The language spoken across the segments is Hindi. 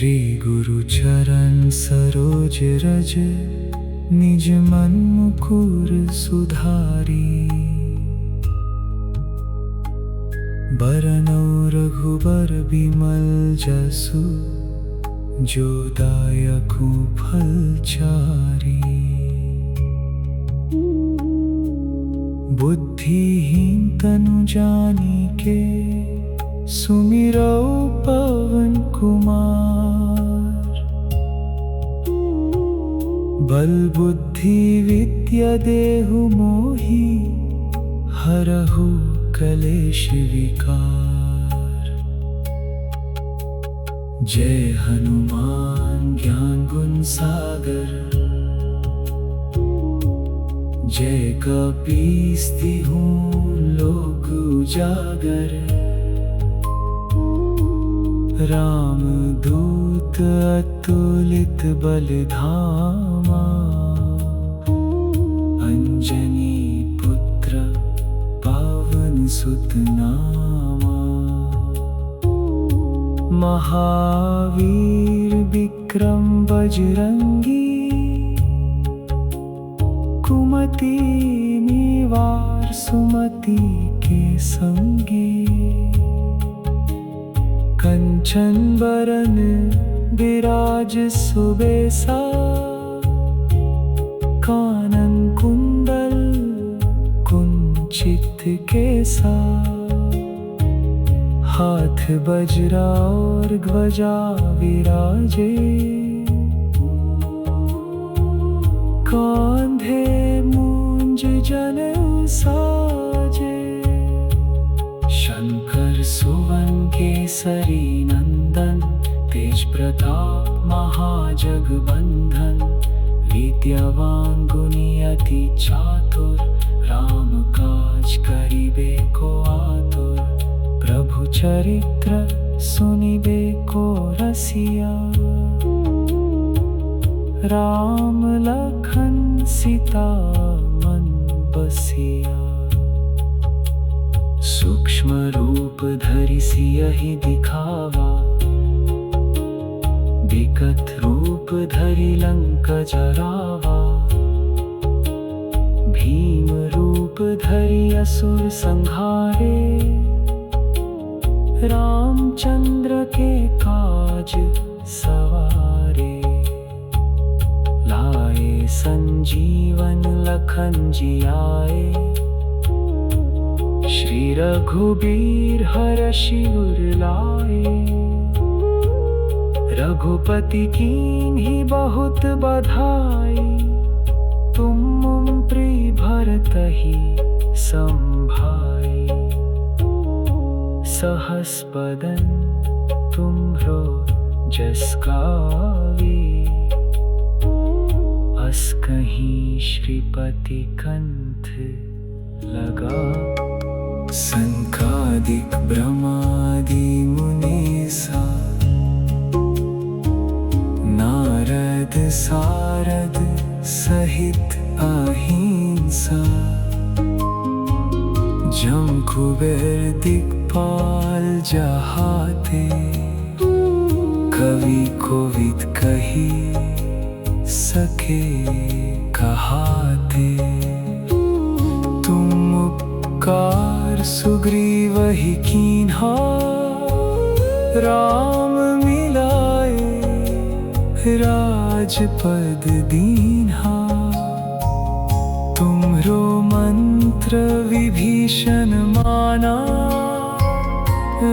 श्री गुरु चरण सरोज रज, निज मन मुकुर सुधारी। बरनौ रघुबर बिमल जसु, जो दायकु फलचारी। बुद्धिहीन तनु जानिके, सुमिरौ पवन कुमार। बल बुद्धि विद्या देहु मोहि, हरहु कलेश विकार। जय हनुमान ज्ञान गुण सागर, जय कपीस तिहुँ लोक उजागर। राम दूत अतुलित बल धामा, अंजनी पुत्र पवन सुत नामा। महावीर विक्रम बजरंगी, कुमति निवार सुमति के संगी। कंचन बरन विराज सुबेसा, कानन कुंडल कुंचित केसा। हाथ वज्रा और ध्वजा विराजे, कांधे मूंज जनेऊ साजे। शंकर सुवन केसरी नंदन, तेज प्रताप महाजगबंधन। विद्यावान गुणी अति चातुर, राम काज करिबे को आतुर। प्रभु चरित्र सुनिबे को रसिया, राम लखन सीता मन बसिया। सूक्ष्म रूप धरि सियहि दिखावा, विकट रूप धरि लंक जरावा। भीम रूप धरि असुर संहारे, रामचंद्र के काज सवारे। लाए संजीवन लखन जियाए, श्री रघुबीर हरषि उर लाए। रघुपति कीन्ही बहुत बधाई, तुम मम प्रिय भरतहि संभाई। सहस बदन तुम्हरो जस गावे, अस कहीं श्रीपति कंठ लगा। संकादिक ब्रह्मादि मुनीसा, नारद सारद सहित अहिंसा। जम कुबेर दिक्पाल जहाते, कवि कोविद कही सके कहाते। तुम उपकार सुग्रीवहि कीन्हा, राम मिलाए राजपद दीन्हा। तुम्हरो मंत्र विभीषण माना,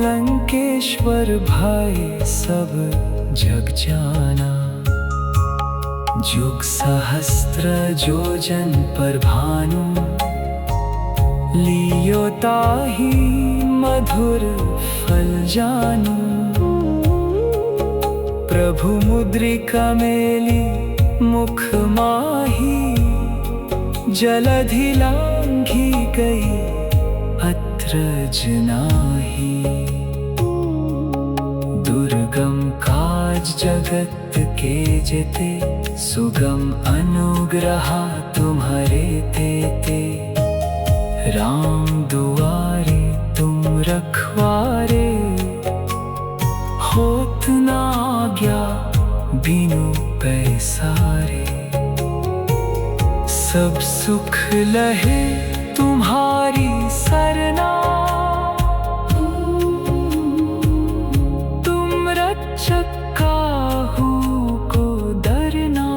लंकेश्वर भय सब जग जाना। जुग सहस्त्र जोजन पर भानु, लियो ताहि मधुर फल जानू। प्रभु मुद्रिका मेली मुख माही, जलधि लांघी गई अत्रज नाही। दुर्गम काज जगत के जेते, सुगम अनुग्रह तुम्हारे तेते। राम दुआरे तुम रखवारे, होत ना आज्ञा बिनु पैसारे। सब सुख लहे तुम्हारी सरना, तुम रक्षक काहू को डरना।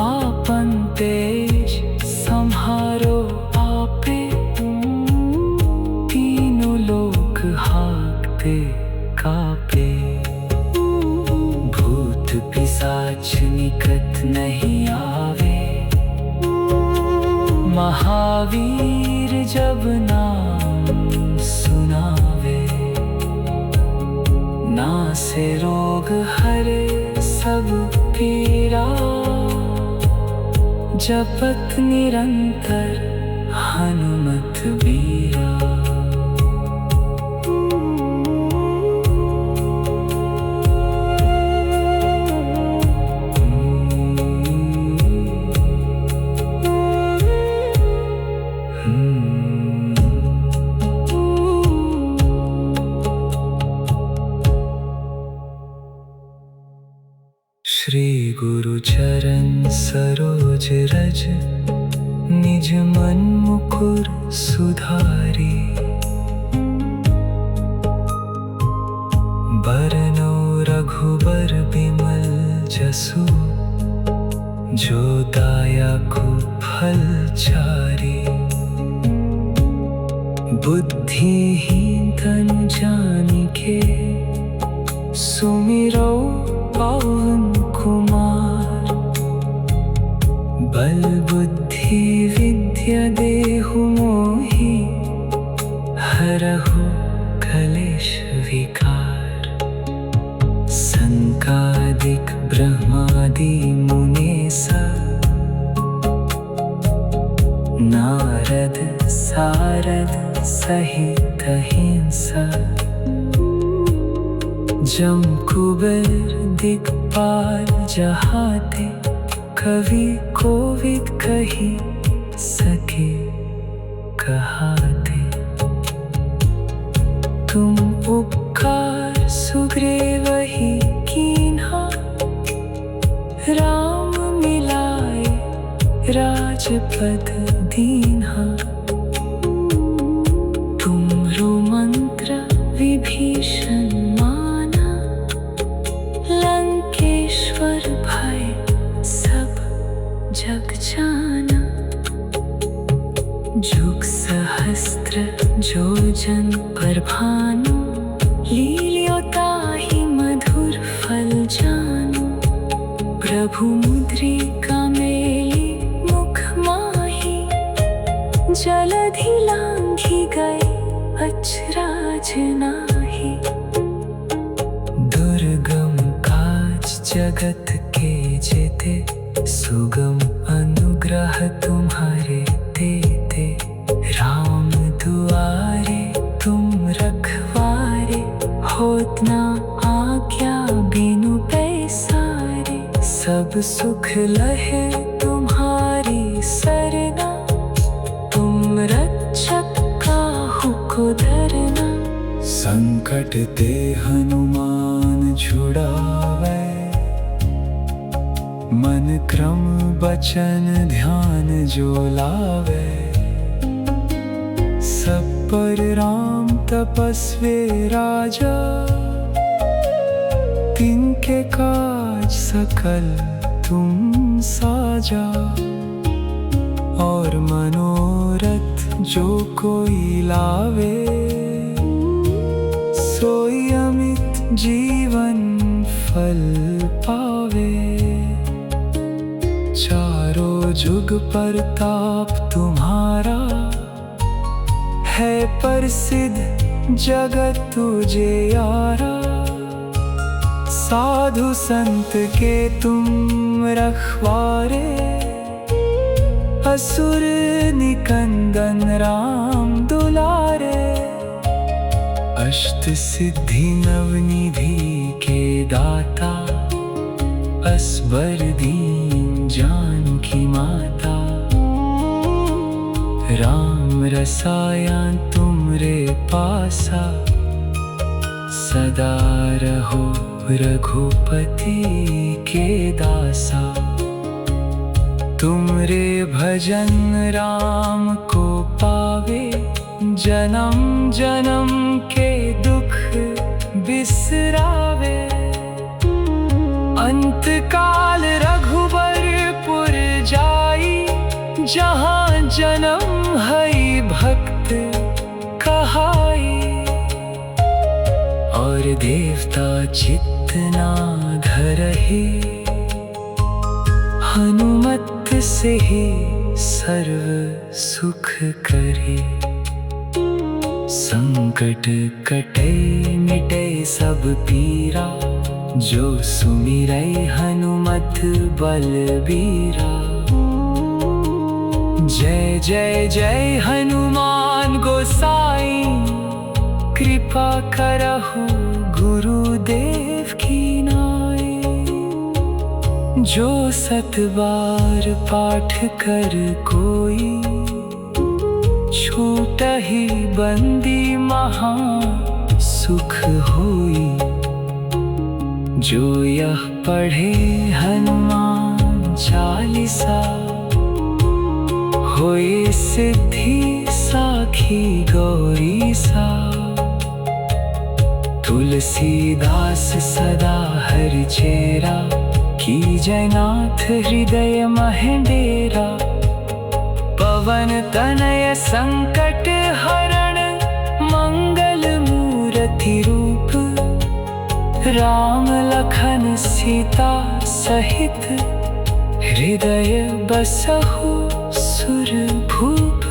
आपन देश संहारो आपे, तीनों लोग हाँकते कापे। भूत पिशाच निकट नहीं आवे, महावीर जब नाम सुनावे। नासे रोग हरे सब पीरा, जपत निरंतर हनुमत बीरा। श्री गुरु चरण सरोज रज, निज मन मुकुर सुधारी। बरनौ रघुबर बिमल जसु, जो दायकु फल चारी। बुद्धिहीन तनु जानिके, सुमिरौ पवन कुमार। बल बुद्धि विद्या देहु मोहि, हरहु कलेश विकार। संकादिक ब्रह्मादि मुनीस, नारद सारद सहित अहिंसा। जम कुबेर दिक्पाल जहाते, कवि कोविद कही सके कहाते। तुम उपकार सुग्रीव ही कीन्हा, राम मिलाए राजपद दीन्हा। तुमरो मंत्र विभीषण माना, लंकेश्वर भय सब जग जाना। जुग सहस्त्र जोजन पर भानु, लील्यो ताहि मधुर फल जानु। प्रभु मुद्रिका मेली मुख माही, जलधि लांघि गए अचराज नाही। दुर्गम काज जगत के जेते, सुगम अनुग्रह तुम्हारे तेते। राम दुआरे तुम रखवारे, होत न आज्ञा बिनु पैसारे। सब सुख लहे तुम्हारी सरना, तुम रक्षक काहू को डरना। संकट ते हनुमान छुड़ावे, मन क्रम बचन ध्यान जो लावे। सब पर राम तपस्वी राजा, तिनके काज सकल तुम साजा। और मनोरथ जो कोई लावे, सोई अमित जीवन फल पावे। चारों जुग परताप तुम्हारा, है प्रसिद्ध जगत तुझे यारा। साधु संत के तुम रखवारे, असुर निकंदन राम दुलारे। अष्ट सिद्धि नवनिधि के दाता, असबर दीन जानकी माता। राम रसायन तुमरे पासा, सदा रहो रघुपति के दासा। तुमरे भजन राम को पावे, जन्म जन्म के दुख बिसरावे। अंत काल रघुबरपुर जाई, जहाँ जन्म हई भक्त कहाई। और देवता चित्त ना धरहि, हनुमत से ही सर्व सुख करे। संकट कटे मिटे सब पीरा, जो सुमिरै हनुमत बलबीरा। जय जय जय हनुमान गोसाई, कृपा करहु गुरुदेव की नाई। जो 7 बार पाठ कर कोई, छूटहि बंदी महा सुख होई। जो यह पढ़े हनुमान चालीसा, होई सिद्धि साखी गौरीसा। तुलसीदास सदा हरि चेरा, कीजय नाथ हृदय महेंडेरा। पवन तनय संकट हरण, मंगल मूर्ति रूप। राम लखन सीता सहित, हृदय बसहु सुरभूप।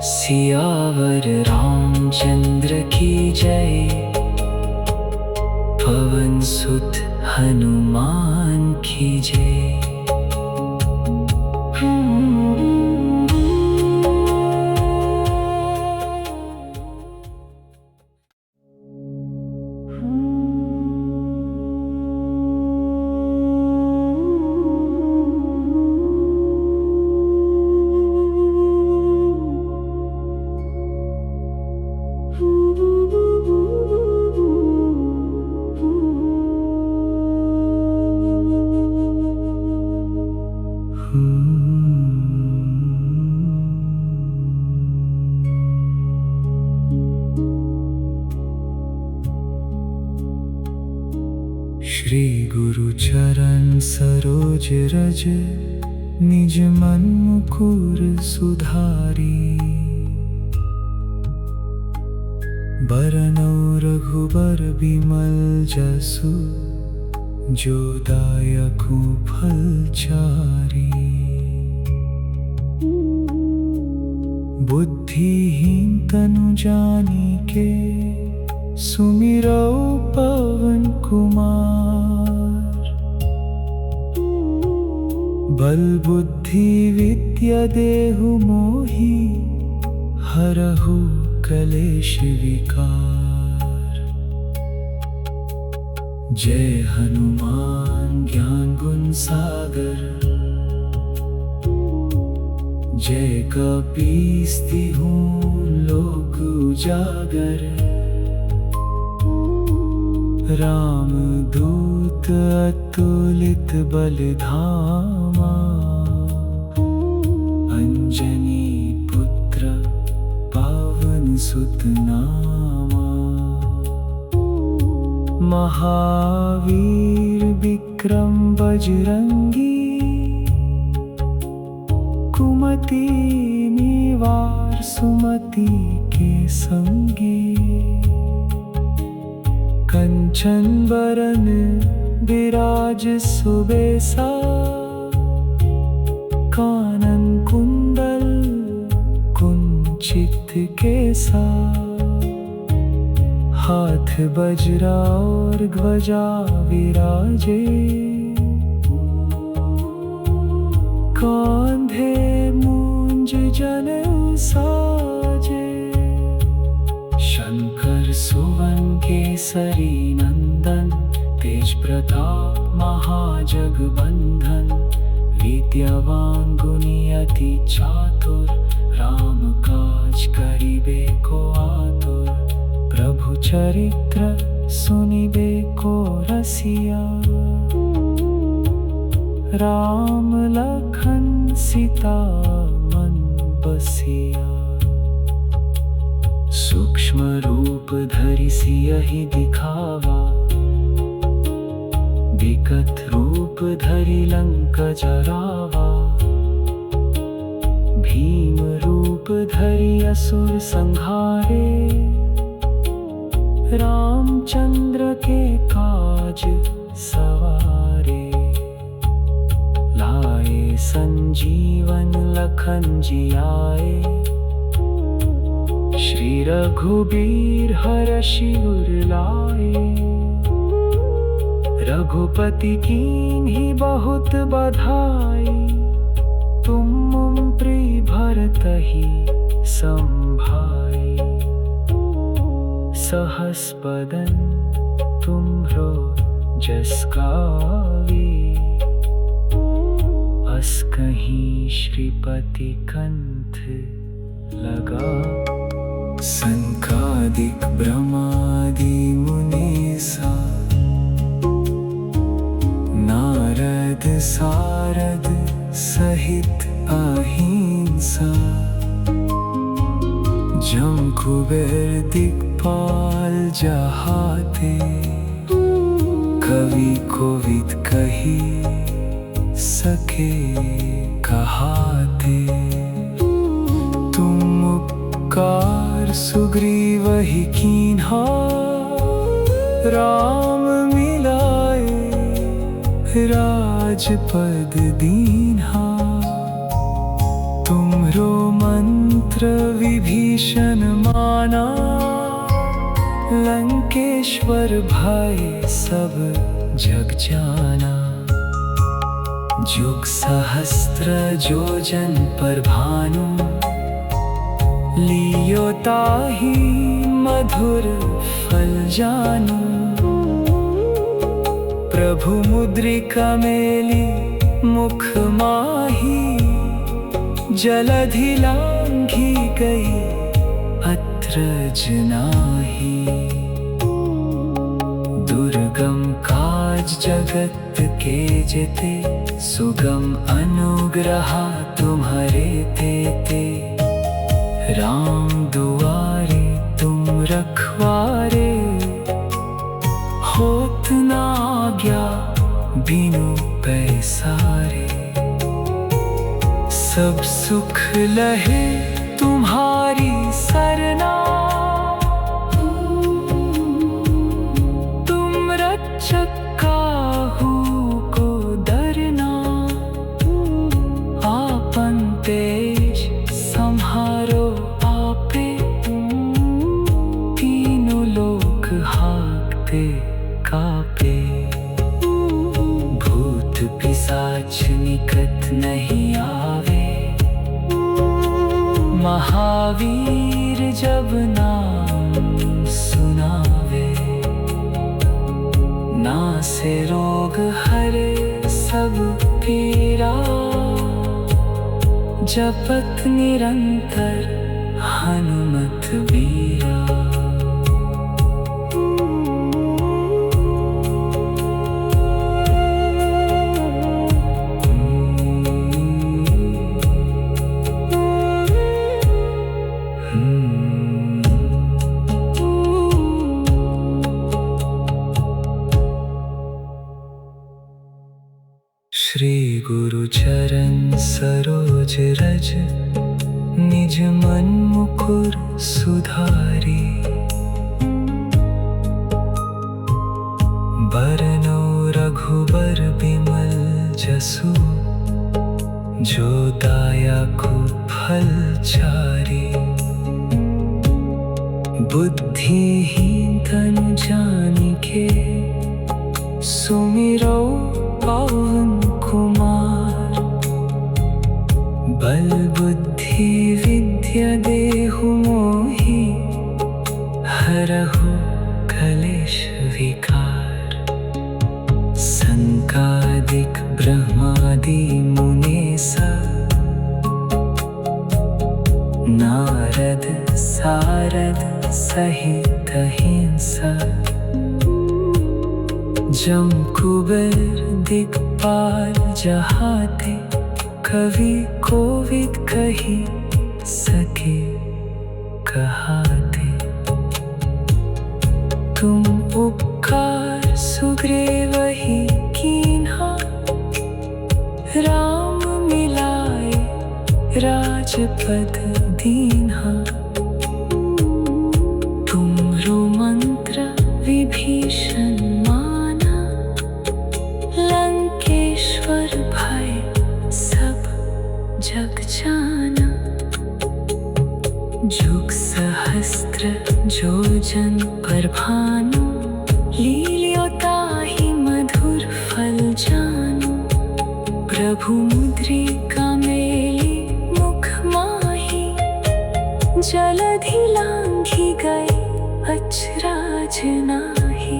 सियावर रामचंद्र की जय, पवन सुत हनुमान की जय। श्री गुरु चरण सरोज रज, निज मन मुकुर सुधारी। बरनौ रघुबर बिमल जसु, जो दायकु फलचारी। बुद्धिहीन तनु जानिके, सुमिरौ पवन कुमार। बल बुद्धि विद्या देहु मोहि, हरहु कलेश विकार। जय हनुमान ज्ञान गुण सागर, जय कपीस तिहुँ लोक उजागर। राम दूत अतुलित बल धामा, अंजनी पुत्र पावन सुत नामा। महावीर विक्रम बजरंगी, कुमति निवार सुमति के संगी। कंचन बरन विराज सुबेसा, कानन कुंडल कुंचित केसा। हाथ बज्रा और ध्वजा विराजे, कांधे मूंज जनेऊ साजे। शंकर सुवन केसरी नंदन, तेज प्रताप महाजगबंधन। विद्यावान गुणी अति चातुर, राम काज करिबे को आतुर। प्रभु चरित्र सुनिबे को रसिया। राम लखन सीता मन बसिया। सूक्ष्म रूप धरि सियहि दिखावा। विकट रूप धरि लंक जरावा। भीम रूप धरि असुर संहारे। रामचंद्र के काज सवारे। लाए संजीवन लखन जियाए। श्री रघुबीर हरषि उर लाए। रघुपति कीन्ही बहुत बधाई। तुम प्रिय भरतहि संभाई। सहस बदन तुम्हरो जस गावे। अस कहीं श्रीपति कंठ लगा। सनकादिक ब्रह्मादि मुनीसा। नारद सारद सहित अहिंसा। जम कुबेर दिक्पाल जहाते। कवि कोविद कही सके कहाते। तुम उपकार सुग्रीवहि कीन्हा। राम मिलाए राजपद दीन्हा। तुमरो मंत्र विभीषण माना। लंकेश्वर भय सब जग जाना। जुग सहस्त्र जोजन पर भानु। लियो ताहि मधुर फल जानू। प्रभु मुद्रिका मेली मुख माही। जलधि लांघी गई अत्रज नाही। दुर्गम काज जगत के जेते। सुगम अनुग्रहा तुम्हारे तेते। राम दुआरे तुम रखवारे। होत न आज्ञा बिनु पैसारे। सब सुख लहे तुम्हारी सरना। तुम रक्षक काहू को डरना। आपन तेज संहारो आपे। तीनों लोक हाँकते कापे। भूत पिशाच निकट नहीं आवे। महावीर जब नाम सुनावे। नासे रोग हरे सब पीरा। जपत निरंतर हनुमत बीरा। श्री गुरु चरण सरोज रज। निज मन मुकुर सुधारी। बरनौ रघुबर बिमल जसु। जो दायकु फल चारी। बुद्धिहीन तनु जानिके। सुमिरौ पवन कुमार। बल बुद्धि विद्या देहु मोहि। हरहु कलेश विकार। संकादिक ब्रह्मादि मुनीसा। नारद सारद सहित अहिंसा। जम कुबेर दिक्पाल जहाँ थे, कवि कोविद कही सके कहाते। तुम उपकार सुग्रीव ही कीन्हा, राम मिलाए राजपद दीन्हा। तुमरो मंत्र विभीषण माना, लंकेश्वर भय सब जग जाना। जुग सहस्त्र जोजन पर भानु, लील्योताहि मधुर फल जानु। प्रभु मुद्रिका मेली मुख माही, जलधि लांघि गए अचराज नाही।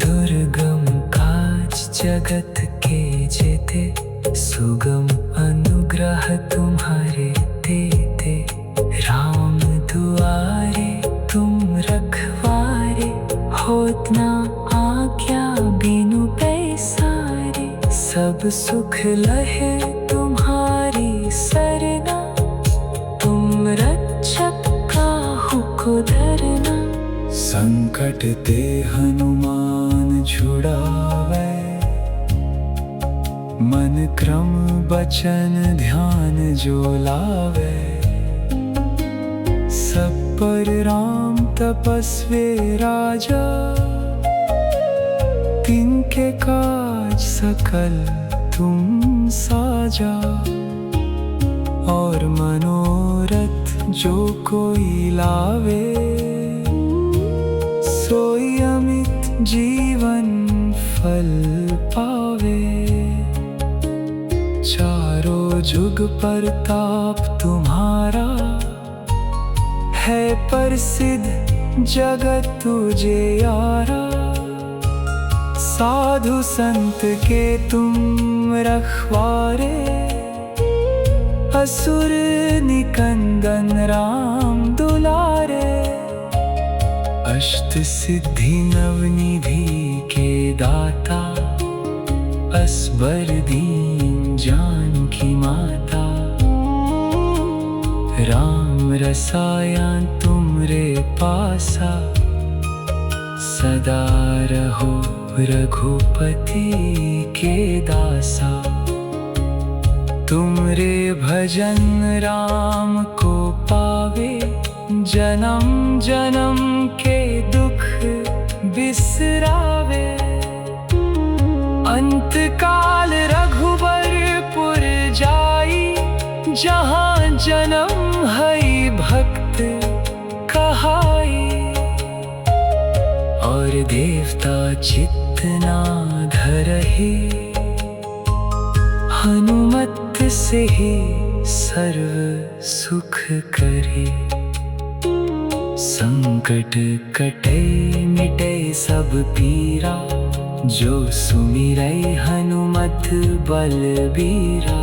दुर्गम काज जगत के जेते, सुगम अनुग्रह तुम्हारे देते। राम दुआरे तुम रखवारे, होत ना आज्ञा बिनु पैसारे। सब सुख लहे तुम्हारी सरना, तुम रक्षक काहू को डरना। संकट ते हनुमान छुड़ावे, मन क्रम बचन ध्यान जो लावे। सब पर राम तपस्वी राजा, तिनके काज सकल तुम साजा। और मनोरथ जो कोई लावे, सोई अमित जीवन फल पावे। चारों जुग परताप तुम्हारा, है प्रसिद्ध जगत तुझे यारा। साधु संत के तुम रखवारे, असुर निकंदन राम दुलारे। अष्ट सिद्धि नवनिधि के दाता, असबर दीन जानकी माता। राम रसायन तुमरे पासा, सदा रहो रघुपति के दासा। तुमरे भजन राम को पावे, जन्म जन्म के दुख बिसरावे। अंत काल रघुबरपुर जाई, जहाँ जन्म हई भक्त कहाई। और देवता चित्त ना धरहि, हनुमत से ही सर्व सुख करे। संकट कटे मिटे सब पीरा, जो सुमिरै हनुमत बलबीरा।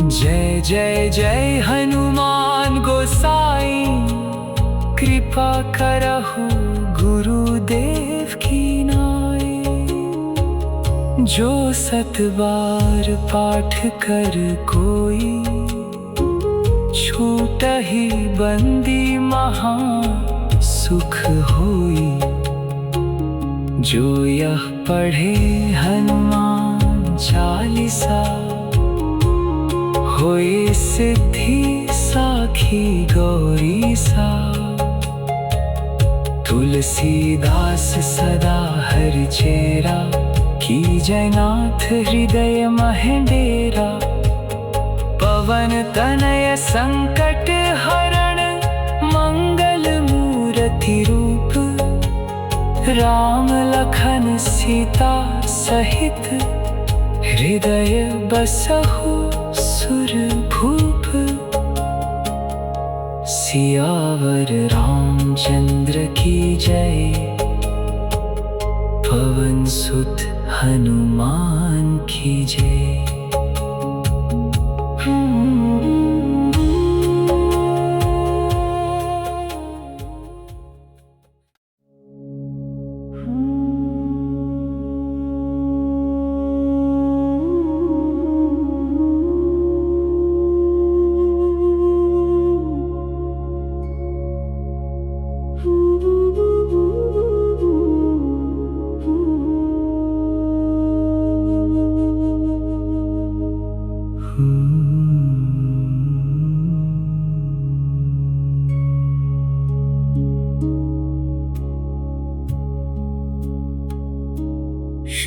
जय जय जय हनुमान गोसाई, कृपा करहु गुरुदेव की नाई। जो सत बार पाठ कर कोई, छूटहि बंदी महा सुख होई। जो यह पढ़े हनुमान चालीसा, होए सिद्धि साखी गौरीसा। तुलसीदास सदा हरि चेरा, कीजय नाथ हृदय महि डेरा। पवन तनय संकट हरण, मंगल मूर्ति रूप। राम लखन सीता सहित, हृदय बसहु सुरभूप। सियावर रामचंद्र की जय, पवन सुत हनुमान की जय।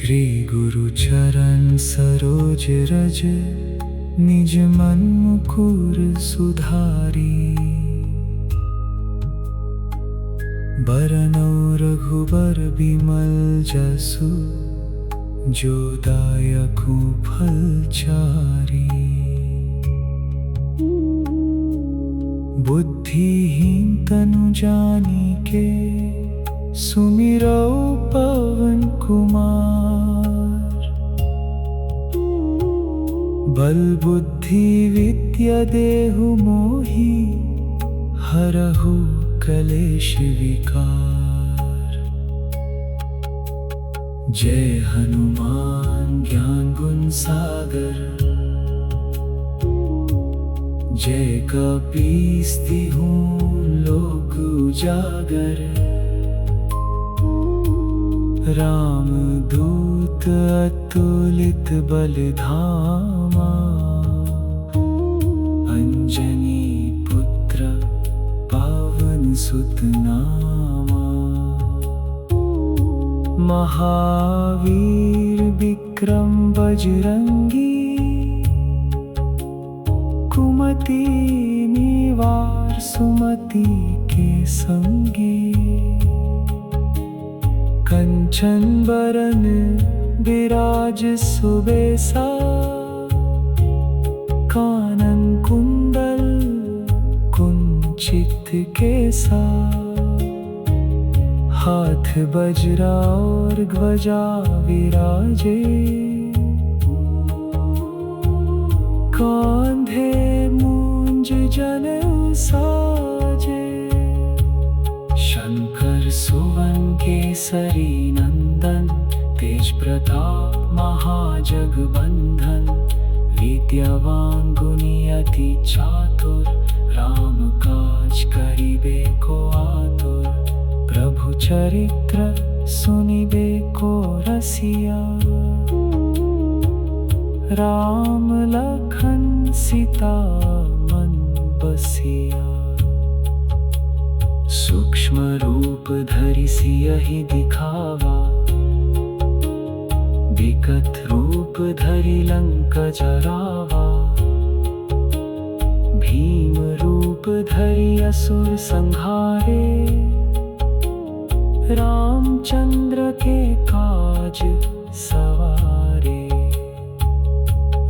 श्री गुरु चरण सरोज रज, निज मन मुकुर सुधारी। बरनौ रघुबर बिमल जसु, जो दायकु फलचारी। बुद्धिहीन तनु जानिके, सुमिरौ पवन कुमार। बल बुद्धि विद्या देहु मोहि, हरहु कलेश विकार। जय हनुमान ज्ञान गुण सागर, जय कपीस तिहु लोक उजागर। राम दूत अतुलित बल धामा, अंजनी पुत्र पावन सुत नामा। महावीर विक्रम बजरंगी, कुमति निवार सुमति के संगी। कंचन बरन विराज सुबेसा, कानन कुंडल कुंचित केसा। हाथ वज्रा और ध्वजा विराजे, कांधे मूंज जनेऊ साजे। शंकर सुवन केसरी नंदन, तेज प्रताप महाजगबंधन। विद्यावान गुणी अति चातुर, राम काज करिबे को आतुर। प्रभु चरित्र सुनिबे को रसिया, राम लखन सीता मन बसिया। सूक्ष्म रूप धरि सियहि दिखावा, विकट रूप धरि लंक जरावा। भीम रूप धरि असुर संहारे, रामचंद्र के काज सवारे।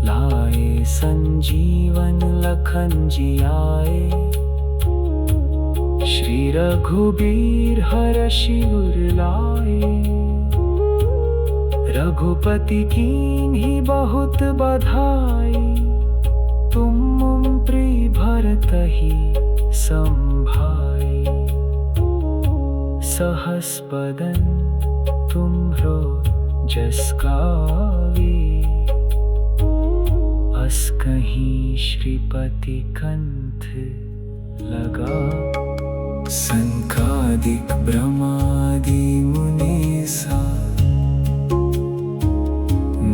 लाए संजीवन लखन जियाए, श्री रघुबीर हरषि उर लाए। रघुपति कीन्ही बहुत बधाई, तुम मम प्रिय भरतहि संभाई। सहस बदन तुम्हरो जस गावे, अस कहीं श्रीपति कंठ लगा। संकादिक ब्रह्मादि मुनीसा,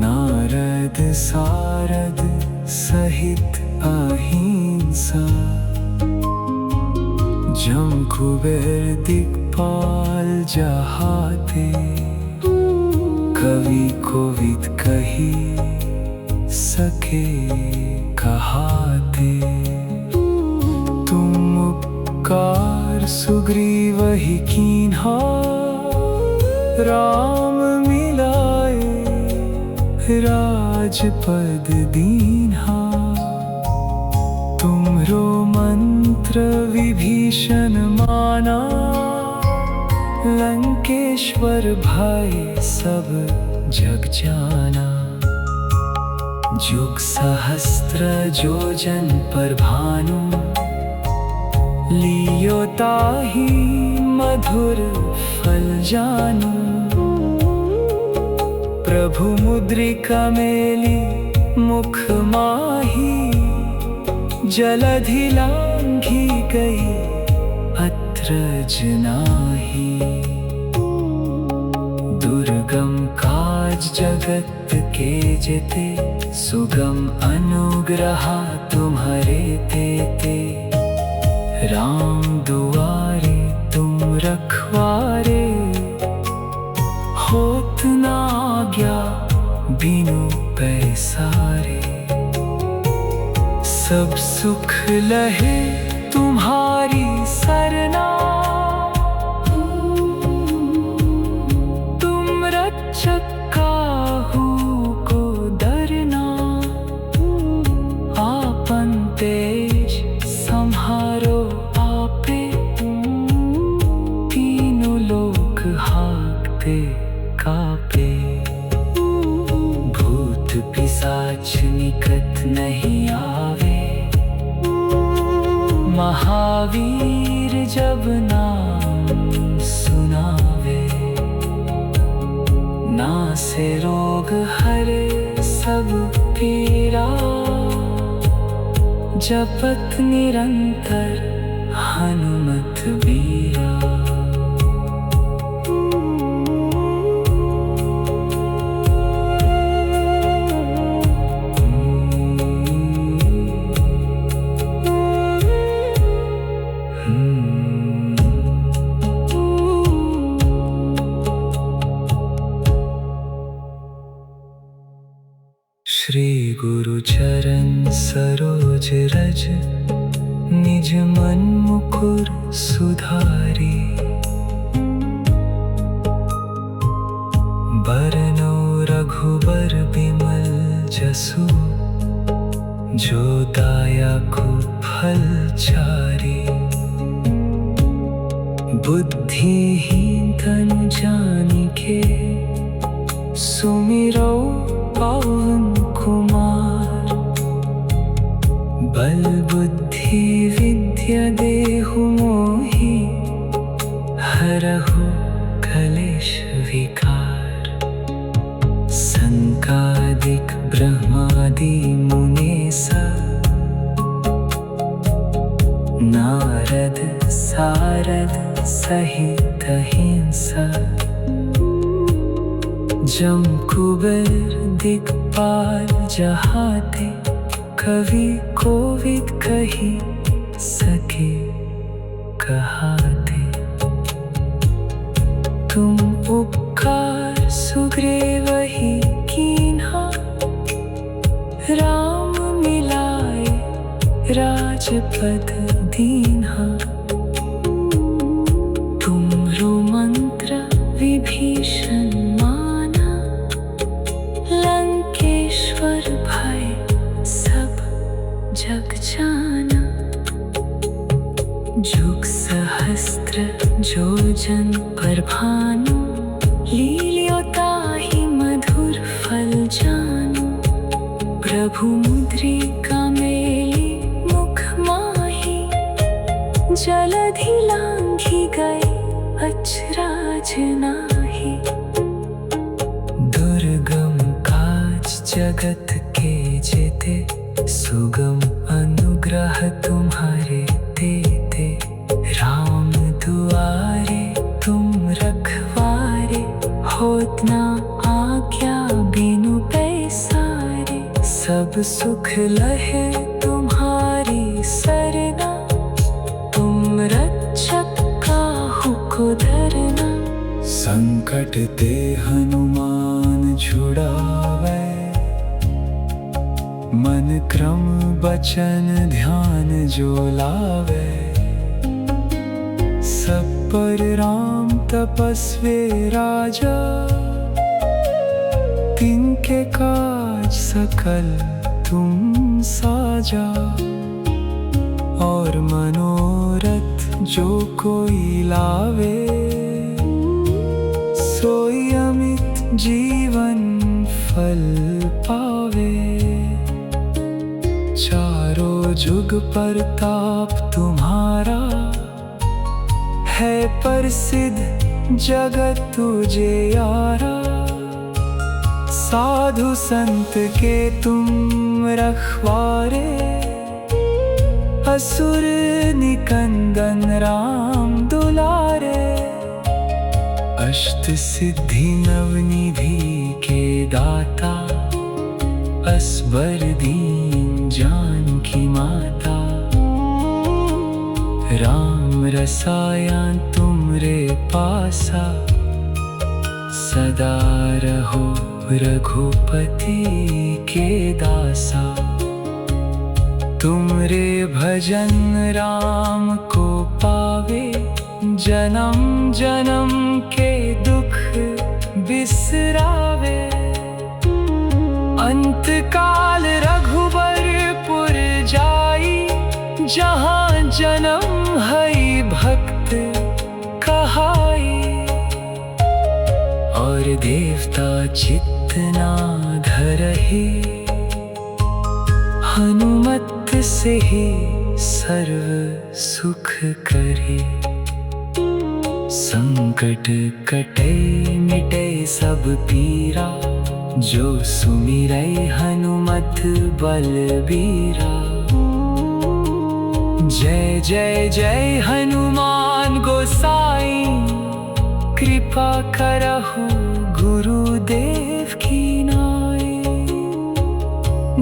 नारद सारद सहित अहिंसा। जम कुबेर दिक्पाल जहाते, कवि कोविद कही सके कहाते। तुम उपकार सुग्रीवहि कीन्हा, राम मिलाए राजपद दीन्हा। तुमरो मंत्र विभीषण माना, लंकेश्वर भय सब जग जाना। जुग सहस्त्र जोजन पर भानु, लियो ताहि मधुर फल जानू। प्रभु मुद्रिका मेली मुख माही, जलधि लांघी गई अत्रज नाही। दुर्गम काज जगत के जेते, सुगम अनुग्रह तुम्हारे तेते। राम दुआरे तुम रखवारे, होत न आज्ञा बिनु पैसारे। सब सुख लहे तुम्हारी सरना, तुम रक्षक काहू को डरना। आपन देश संहारो आपे, तीनों लोग हाँकते कापे। भूत पिशाच निकट नहीं आवे, महावीर जब नाम सुनावे। नासे रोग हरे सब पीरा, जपत निरंतर हनुमत बीरा। श्री गुरु चरण सरोज रज, निज मन मुकुर सुधारी। बरनौ रघुबर बिमल जसु, जो दायकु फल चारी। बुद्धिहीन तनु जानिके, सुमिरौ पवन कुमार। बल बुद्धि विद्या देहु मोहि, हरहु कलेश विकार। संकादिक ब्रह्मादि मुनीसा, नारद सारद सहित अहिंसा। जम कुबेर दिक्पाल जहाते, कवि कोविद कही सके कहाते। तुम उपकार सुग्रीव ही कीन्हा, राम मिलाए राजपद दीन्हा। तुमरो मंत्र विभीषण माना, लंकेश्वर भय सब जग जाना। जुग सहस्त्र जोजन पर भानु, लील्यो ताहि मधुर फल जानु। प्रभु मुद्रिका मेली मुख माही, जलधि लांघि गए अचराज नाही। दुर्गम काज जगत के जेते, सुगम अनुग्रह तुम्हारे देते। राम दुआरे तुम रखवारे, होत ना आज्ञा बिनु पैसारे। सब सुख लहे तुम्हारी सरना, तुम रक्षक काहू को डरना। संकट ते हनुमान छुड़ावे, मन क्रम बचन ध्यान जो लावे। सब पर राम तपस्वी राजा, तिनके काज सकल तुम साजा। और मनोरथ जो कोई लावे, सोई अमित जीवन फल पावे। चारों जुग परताप तुम्हारा, है प्रसिद्ध जगत तुझे यारा। साधु संत के तुम रखवारे, असुर निकंदन राम दुलारे। अष्ट सिद्धि नवनिधि के दाता, असबर दीन जानकी माता। राम रसायन तुमरे पासा, सदा रहो रघुपति के दासा। तुमरे भजन राम को पावे, जन्म जन्म के दुख बिसरावे। अंत काल रघुबरपुर जाई, जहाँ जन्म है भक्त कहाई। और देवता चित्त ना धरहि, हनुमत से ही सर्व सुख करे। संकट कटे मिटे सब पीरा, जो सुमिरै हनुमत बलबीरा। जय जय जय हनुमान गोसाई, कृपा करहु गुरुदेव की नाई।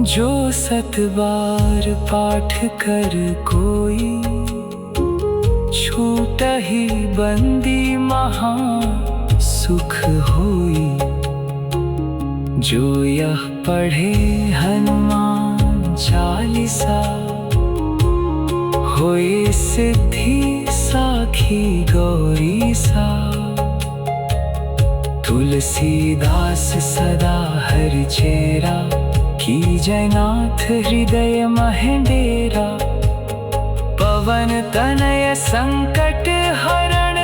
जो 7 बार पाठ कर कोई, छूटहि बंदी महा सुख होई। जो यह पढ़े हनुमान चालीसा, होई सिद्धि साखी गौरीसा। तुलसीदास सदा हरि चेरा, कीजय नाथ हृदय महि डेरा। पवन तनय संकट हरण,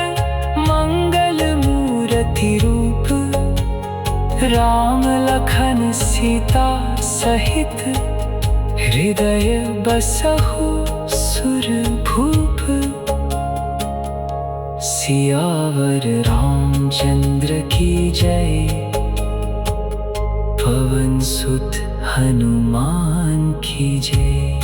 मंगल मूर्ति रूप। राम लखन सीता सहित, हृदय बसहु सुरभूप। सियावर रामचंद्र की जय, पवन सुत हनुमान की जय।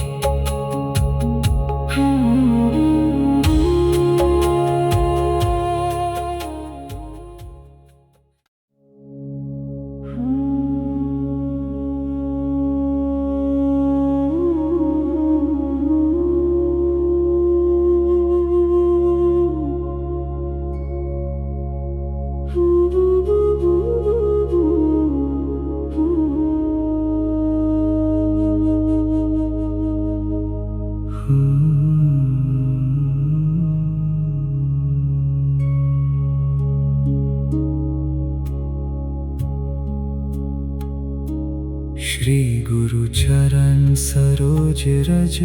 श्री गुरु चरण सरोज रज,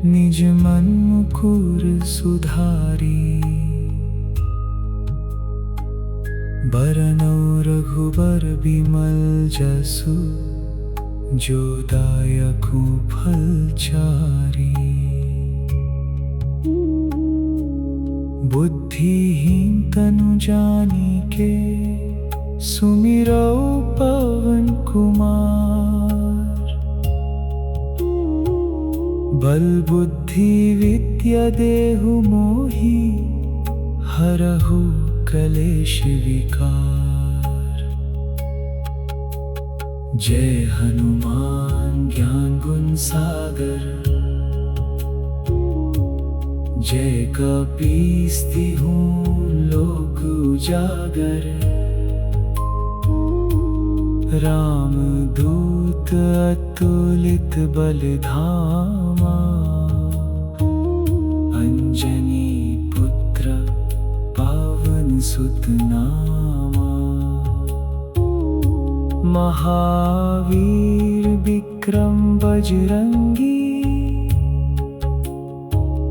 निज मन मुकुर सुधारी। बरनौ रघुबर बिमल जसु, जो दायकु फल चारी। बुद्धिहीन तनु जानिके, सुमिरौ पवन कुमार। बल बुद्धि विद्या देहु मोहि, हरहु कलेश विकार। जय हनुमान ज्ञान गुण सागर, जय कपीस तिहु लोक उजागर। राम दूत अतुलित बल धामा, अंजनी पुत्र पावन सुत नामा। महावीर विक्रम बजरंगी,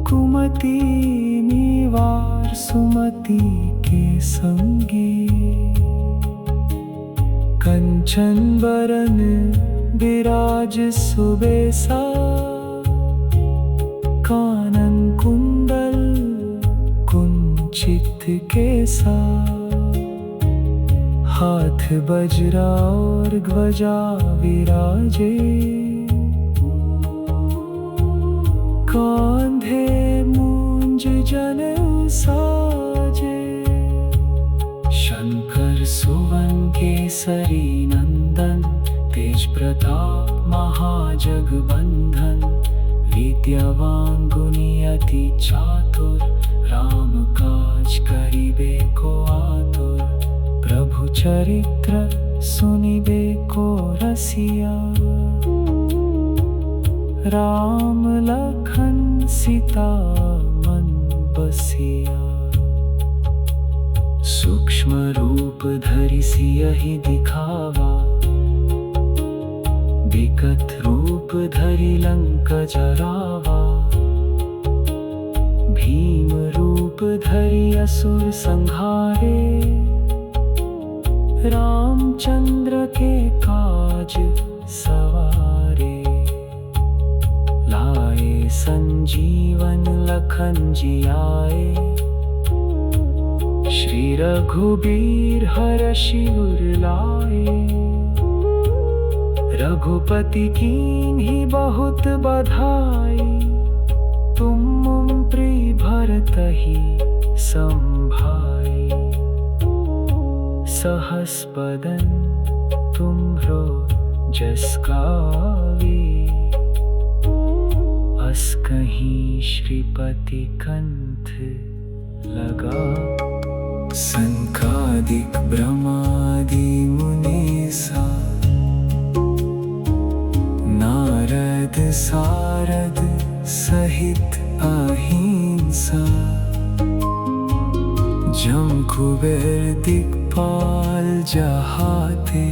कुमति निवार सुमति के संगी। कंचन बरन विराज सुबेसा, कानन कुंडल कुंचित केसा। हाथ बज्रा और ध्वजा विराजे, कांधे मूंज जनेऊ साजे। शंकर सुवन केसरी नंदन, तेज प्रताप महाजगबंधन। विद्यावान गुणी अति चातुर, राम काज करिबे को आतुर। प्रभु चरित्र सुनिबे को रसिया। राम लखन सीता मन बसिया। सूक्ष्म रूप धरि सियहि दिखावा। विकट रूप धरि लंक जरावा। भीम रूप धरि असुर संहारे। रामचंद्र के काज सवारे। लाए संजीवन लखन जियाए। श्री रघुबीर हरषि उर लाए। रघुपति कीन्ही बहुत बधाई। तुम प्रिय भरतहि संभाई। सहस बदन तुम्हरो जस गावे। अस कहीं श्रीपति कंठ लगा। सनकादिक ब्रह्मादि मुनीसा। नारद सारद सहित अहिंसा। जम कुबेर दिक्पाल जहाते।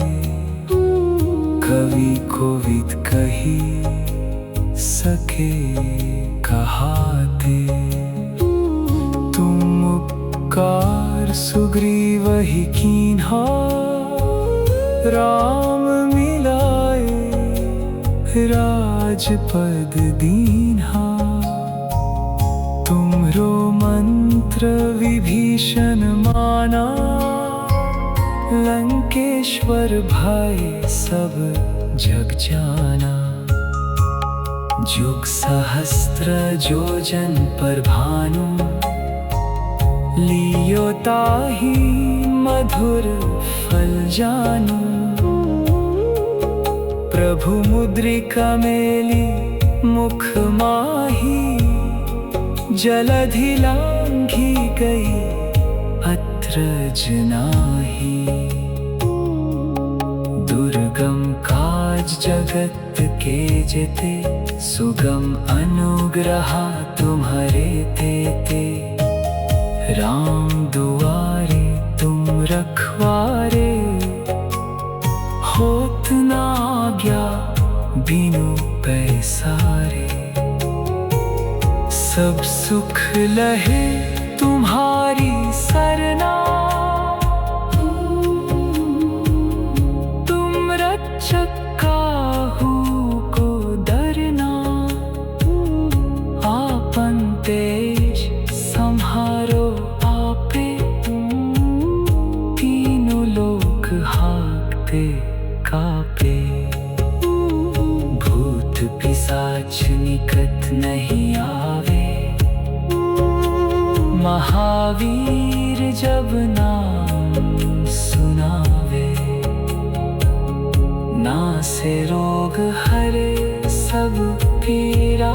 कवि कोविद कही सके कहाते। तुम उपकार सुग्रीवहि कीन्हा। राम मिलाए राजपद दीन्हा। तुमरो मंत्र विभीषण माना। लंकेश्वर भय सब जग जाना। जुग सहस्त्र जोजन पर भानु। लियो ताहि मधुर फल जानू। प्रभु मुद्रिका मेली मुख माही। जलधि लांघी गई अत्रज नाही। दुर्गम काज जगत के जेते। सुगम अनुग्रह तुम्हारे तेते। राम दुआरे तुम रखवारे। होत न आज्ञा बिनु पैसारे। सब सुख लहे तुम्हारी सरना। तुम रक्षक काहू को डरना। आपन तेज संहारो आपे। तीनों लोक हाँकते कापे। भूत पिशाच निकट नहीं आवे। महावीर जब नाम सुनावे। नासे रोग हरे सब पीरा।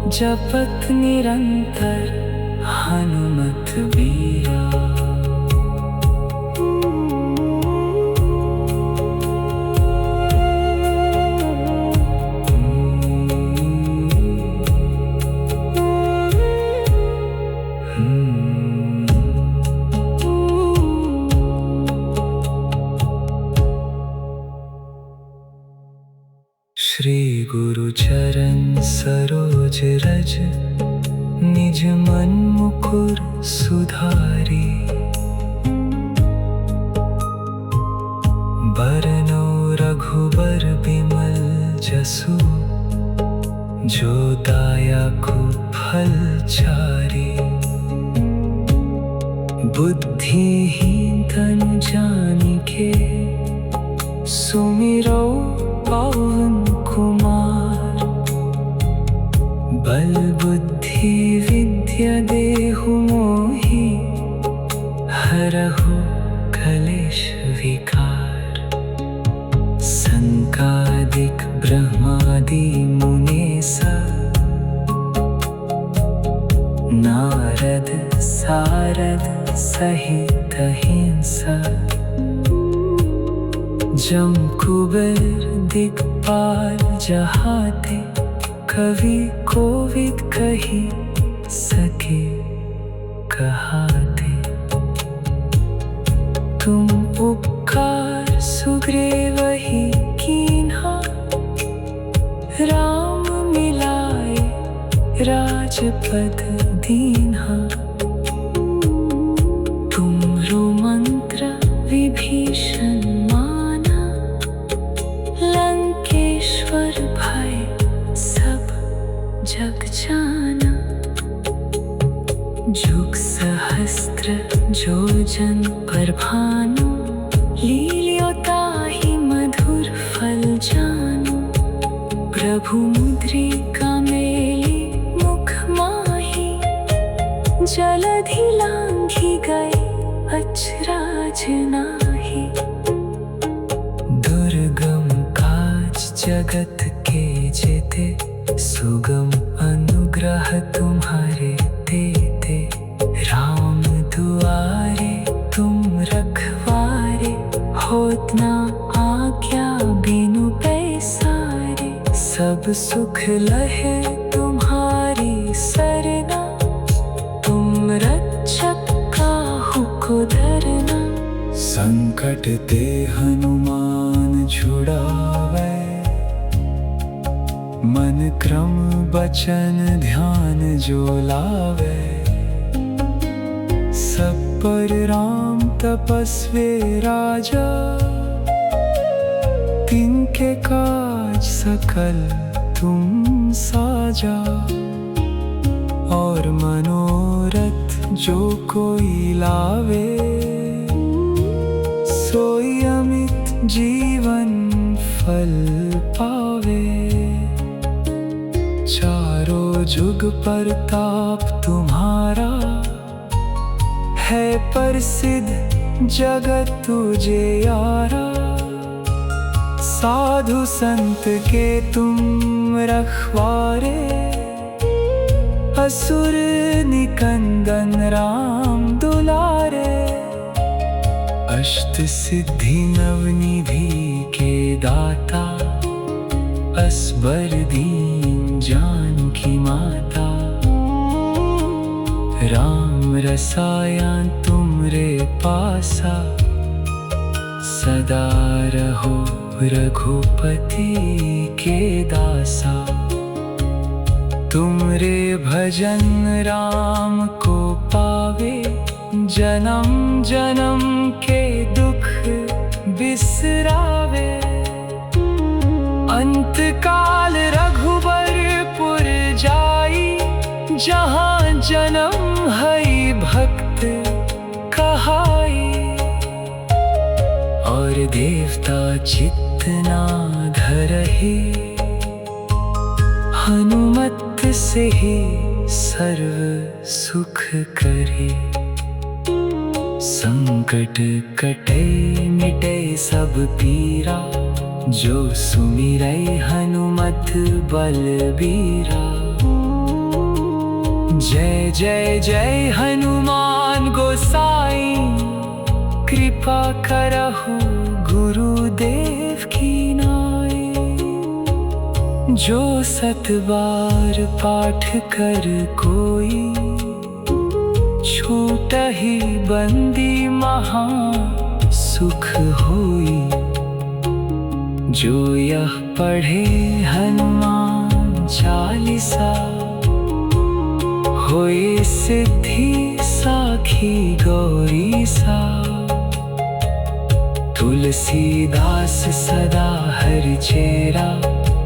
जपत निरंतर हनुमत बीरा। श्री गुरु चरण सरोज रज। निज मन मुकुर सुधारी। बरनो रघुबर बिमल जसु। जो दायकु फल चारी। बुद्धिहीन तनु जानिके। सुमिरो पवन कुमार। बल बुद्धि विद्या देहु मोहि। हरहु कलेश विकार। संकादिक ब्रह्मादि मुनीसा। नारद सारद सहित अहिंसा। जम कुबेर दिक्पाल जहाँ थे, कवि कोविद कही सके कहाते। तुम उपकार सुग्रीव ही कीन्हा, राम मिलाए राजपद दीन्हा। तुमरो मंत्र विभीषण माना, लंकेश्वर भय सब जग जाना। जुग सहस्त्र जोजन पर भानु, लील्योता ही मधुर फल जानु। प्रभु मुद्रिका मेली मुख माही, जलधि लांघि गए अचराज नाही। दुर्गम काज जगत के जेते, सुगम अनुग्रह तुम्हारे देते। राम दुआरे तुम रखवारे, होत ना आज्ञा बिनु पैसारे। सब सुख लहे तुम्हारी सरना, तुम रक्षक काहू को धरना। संकट ते हनुमान छुड़ावे, मन क्रम बचन ध्यान जो लावे। सब पर राम तपस्वी राजा, तिनके काज सकल तुम साजा। और मनोरथ जो कोई लावे, सोई अमित जीवन फल पावे। चारों जुग परताप तुम्हारा, है प्रसिद्ध जगत तुझे यारा। साधु संत के तुम रखवारे, असुर निकंदन राम दुलारे। अष्ट सिद्धि नवनिधि के दाता, असबर दीन जानकी माता। राम रसायन तुमरे पासा, सदा रहो रघुपति के दासा। तुमरे भजन राम को पावे, जन्म जन्म के दुख बिसरावे। अंत काल रघुबरपुर जाई, जहाँ जन्म हई भक्त कहाई। और देवता चित्त ना धरहि, हनुमत से ही सर्व सुख करे। संकट कटे मिटे सब पीरा, जो सुमिरै हनुमत बलबीरा। जय जय जय हनुमान गोसाई, कृपा करहु गुरुदेव की नाई। जो सत बार पाठ कर कोई, छूटहि बंदी महा सुख होई। जो यह पढ़े हनुमान चालीसा, होई सिद्धि साखी गौरीसा। तुलसीदास सदा हरि चेरा,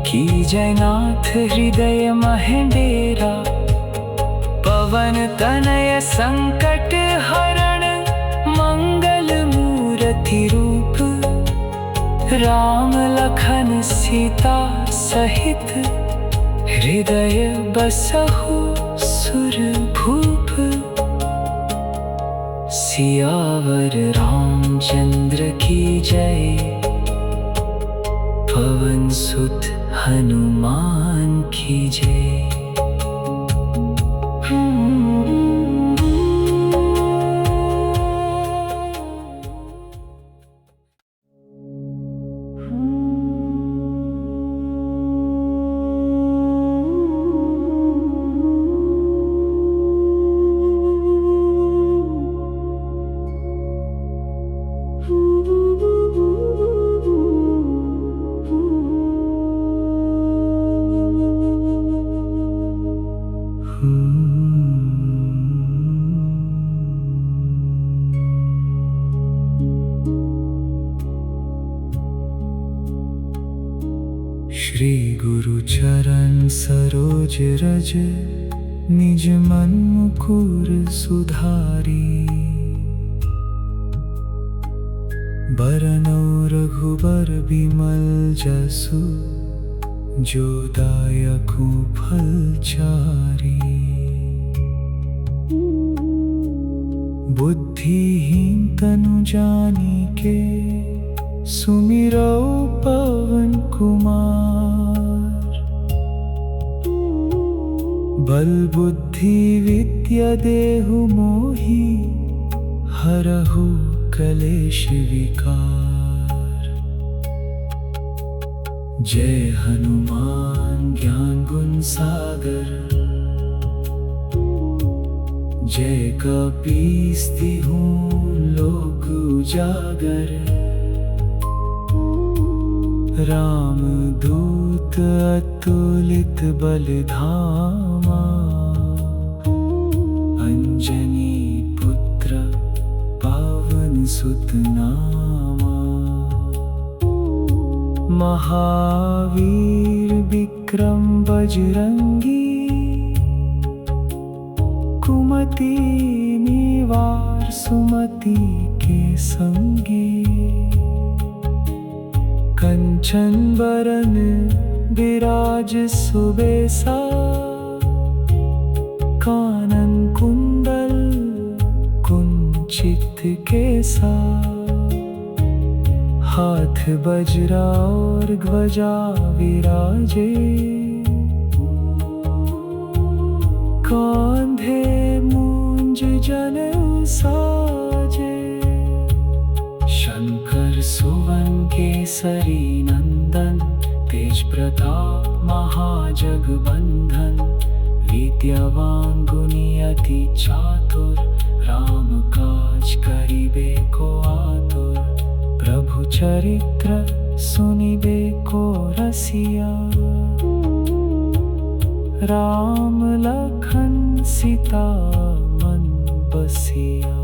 कीजय नाथ हृदय महि डेरा। पवन तनय संकट हरण, मंगल मूर्ति रूप। राम लखन सीता सहित, हृदय बसहु सुरभूप। सियावर रामचंद्र की जय, पवन सुत हनुमान की जय। अचरज निज मन मुकुर सुधारी। बरनौ रघुबर बिमल जसु जो दायकु फलचारी। बुद्धिहीन तनु जानिके सुमिरौ पवन कुमार। बल बुद्धि विद्या देहु मोहि हरहु कलेश विकार। जय हनुमान ज्ञान गुण सागर। जय कपीस तिहु लोक उजागर। राम दूत अतुलित बल धामा। अंजनी पुत्र पावन सुत नामा। महावीर विक्रम बजरंगी। कुमति निवार सुमति के संगी। कंचन बरन विराज सुबेसा। कानन कुंडल कुंचित केसा। हाथ वज्रा और ध्वजा विराजे। कांधे मूंज जनेऊ साजे। शंकर सुवन केसरी नंदन। तेज प्रताप महाजगबंधन। विद्यावान गुणी अति चातुर। राम काज करिबे को आतुर। प्रभु चरित्र सुनिबे को रसिया। राम लखन सीता मन बसिया।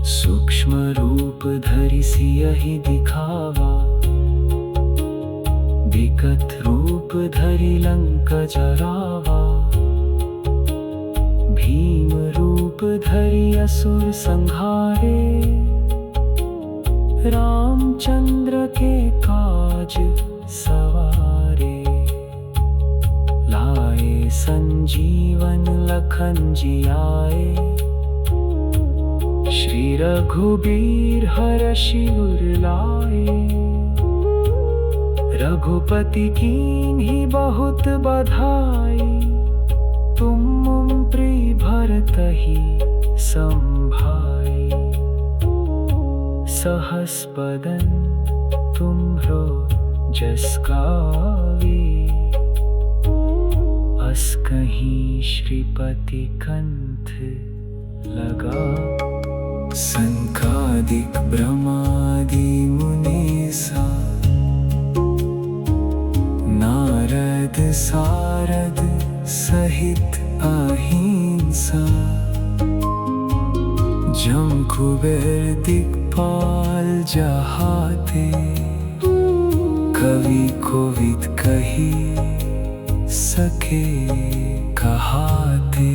सूक्ष्म रूप धरि सियहि दिखावा। विकट रूप धरि लंक जरावा। भीम रूप धरि असुर संहारे। रामचंद्र के काज सवारे। लाए संजीवन लखन जियाए। श्री रघुबीर हरषि उर लाए। रघुपति कीन्ही बहुत बधाई। तुम मम प्रिय भरतहि संभाई। सहस बदन तुम्हरो जस गावे। अस कहीं श्रीपति कंठ लगा। संकादिक ब्रह्मादि मुनीसा। नारद सारद सहित अहिंसा। जम कुबेर दिक्पाल जहाते। कवि कोविद कही सके कहाते।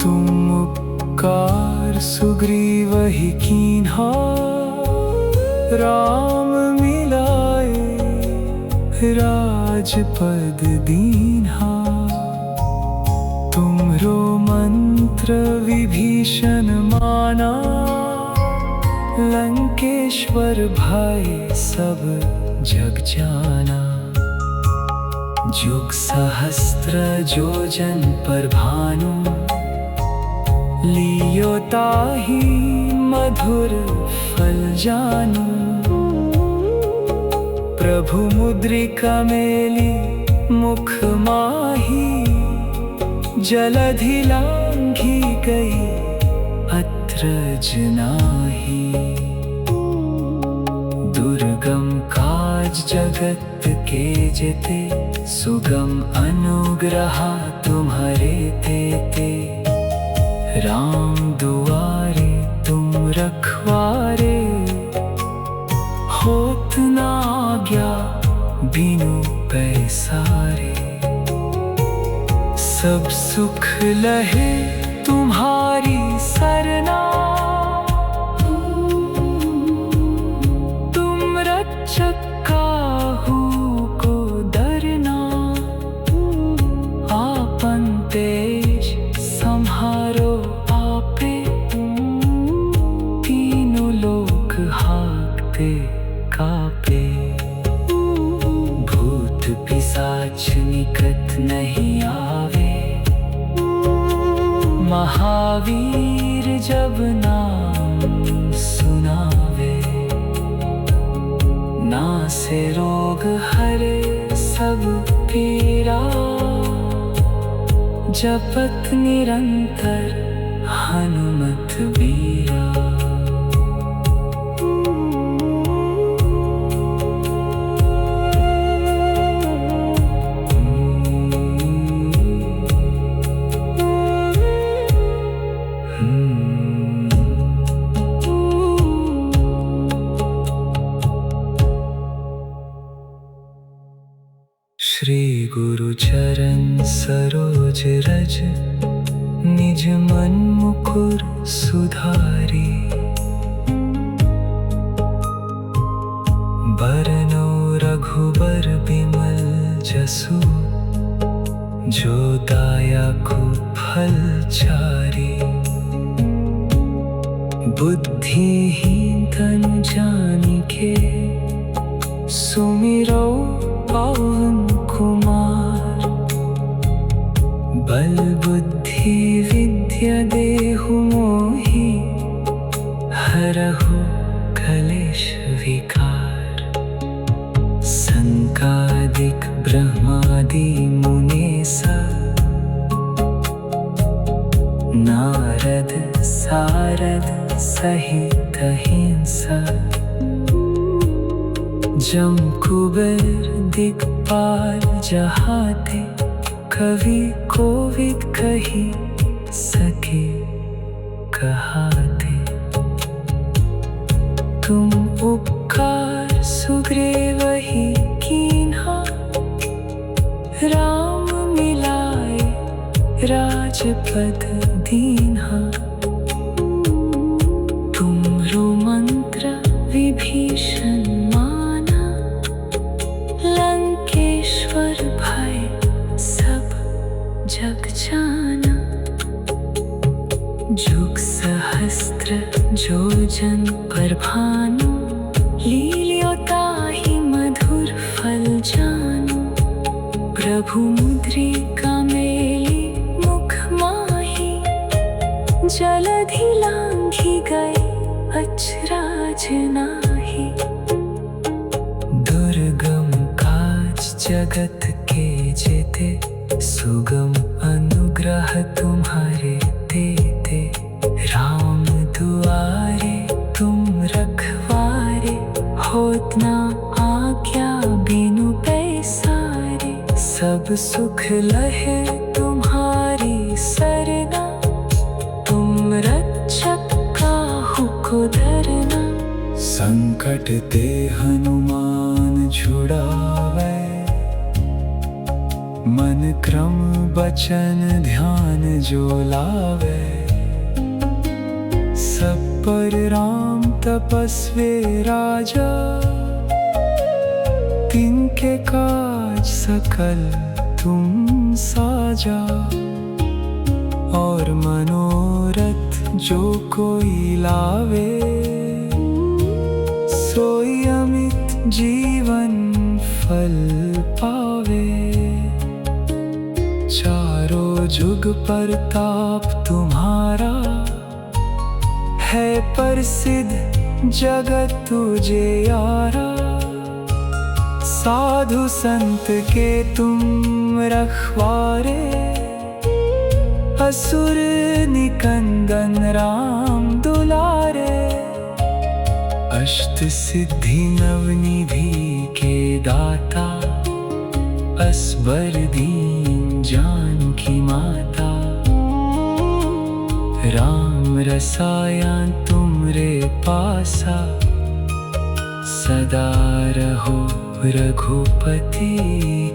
तुम उपकार सुग्रीवहि कीन्हा। राम मिलाए राजपद दीन्हा। तुम्हरो मंत्र विभीषण माना। लंकेश्वर भय सब जग जाना। जुग सहस्त्र जोजन पर भानु। लियो ताहि मधुर फल जानू। प्रभु मुद्रिका मेली मुख माही। जलधि लांघी गई अत्रज नाही। दुर्गम काज जगत के जेते। सुगम अनुग्रह तुम्हारे तेते। राम दुआरे तुम रखवारे। होत न आज्ञा बिनु पैसारे। सब सुख लहे तुम्हारी सरना, तुम रक्षक काहू को डरना। आपन देश संहारो आपे, तीनों लोग हाँकते कापे। भूत पिशाच निकट नहीं आवे, महावीर जब नाम सुनावे। नासे रोग हरे सब पीरा, जपत निरंतर हनुमत बीरा। श्री गुरु चरण सरोज रज, निज मन मुकुर सुधारी। बरनौ रघुबर बिमल जसु, जो दायकु फल चारी। बुद्धिहीन तनु जानिके, सुमिरौ पवन कुमार। बल बुद्धि विद्या देहु मोहि, हरहु कलेश विकार। संकादिक ब्रह्मादि मुनीसा, नारद सारद सहित अहिंसा। जम कुबेर दिक्पाल जहाते, कवि कोविद कही सके कहाते। तुम उपकार सुग्रीव ही कीन्हा, राम मिलाए राजपद दीन्हा। तुमरो मंत्र विभीषण माना, लंकेश्वर भय सब जग जाना। जुग सहस्त्र जोजन पर भानु, लील्यो ताहि मधुर फल जानु। प्रभु मुद्रिका मेली मुख माही, जलधि लांघि गए अचराज नाही। दुर्गम काज जगत के जेते, सुगम अनुग्रह तुम्हारे तेते। राम दुआरे तुम रखवारे, होत ना आज्ञा बिनु पैसारे। सब सुख लहे तुम्हारी सरना, तुम रक्षक काहू को डरना। संकट ते हनुमान छुड़ावे, मन क्रम बचन ध्यान जो लावे। सब पर राम तपस्वी राजा, तिनके काज सकल तुम साजा। और मनोरथ जो कोई लावे, सोई अमित जीवन फल पावे। चारों जुग परताप तुम्हारा, है प्रसिद्ध जगत तुझे यारा। साधु संत के तुम रखवारे, असुर निकंदन राम दुलारे। अष्ट सिद्धि नवनिधि के दाता, असबर दीन जानकी माता। राम रसायन तुमरे पासा, सदा रहो रघुपति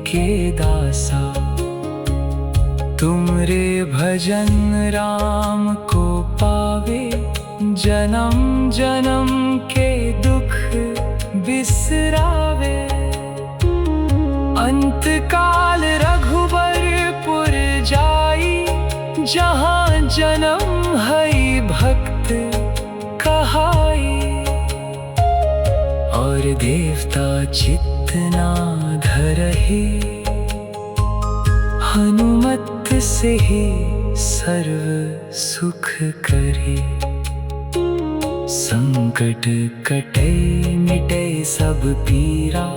के दासा। तुमरे भजन राम को पावे, जन्म जन्म के दुख बिसरावे। अंत काल रघुबरपुर जाई, जहाँ जन्म हई भक्त कहाई। और देवता चित्त ना धरहि, हनुमत से ही सर्व सुख करे। संकट कटे मिटे सब पीरा,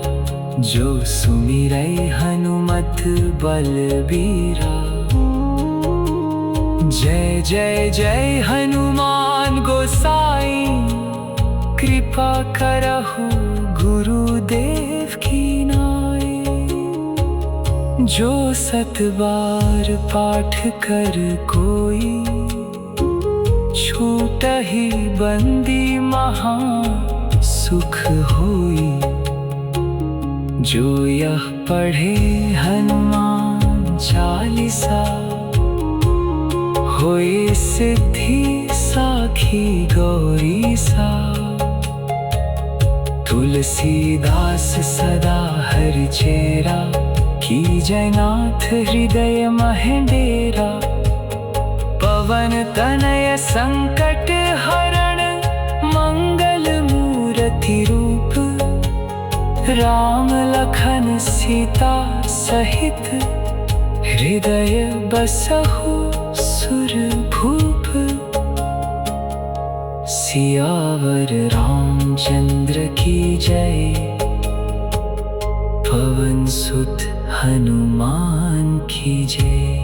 जो सुमिरै हनुमत बलबीरा। जय जय जय हनुमान गोसाई, कृपा करहु गुरुदेव की नाई। जो 7 बार पाठ कर कोई, छूटहि बंदी महा सुख होई। जो यह पढ़े हनुमान चालीसा, होई सिद्धि साखी गौरीसा। तुलसीदास सदा हरि चेरा, कीजय नाथ हृदय महि डेरा। पवन तनय संकट हरण, मंगल मूर्ति रूप। राम लखन सीता सहित, हृदय बसहु सुरभूप। सियावर रामचंद्र की जय, पवन सुत हनुमान की जय।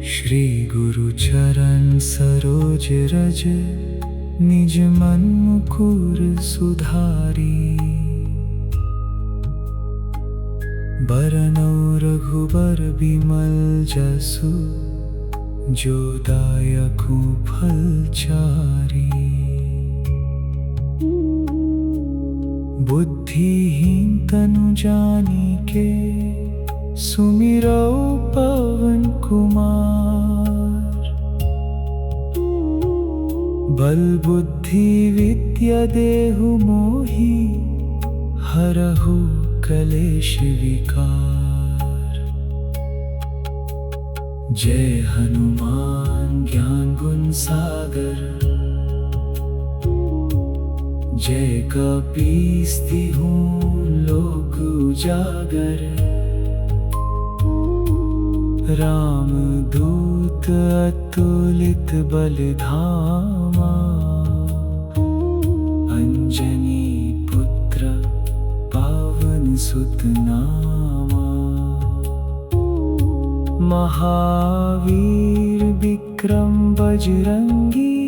श्री गुरु चरण सरोज रज, निज मन मुकुर सुधारी। बरनौ रघुबर बिमल जसु, जो दायकु फल चारी। बुद्धिहीन तनु जानिके, सुमिरौ पवन कुमार। बल बुद्धि विद्या देहु मोहि, हरहु कलेश विकार। जय हनुमान ज्ञान गुण सागर, जय कपीस तिहु लोक उजागर। राम दूत अतुलित बल धामा, अंजनी पुत्र पावन सुत नामा। महावीर विक्रम बजरंगी,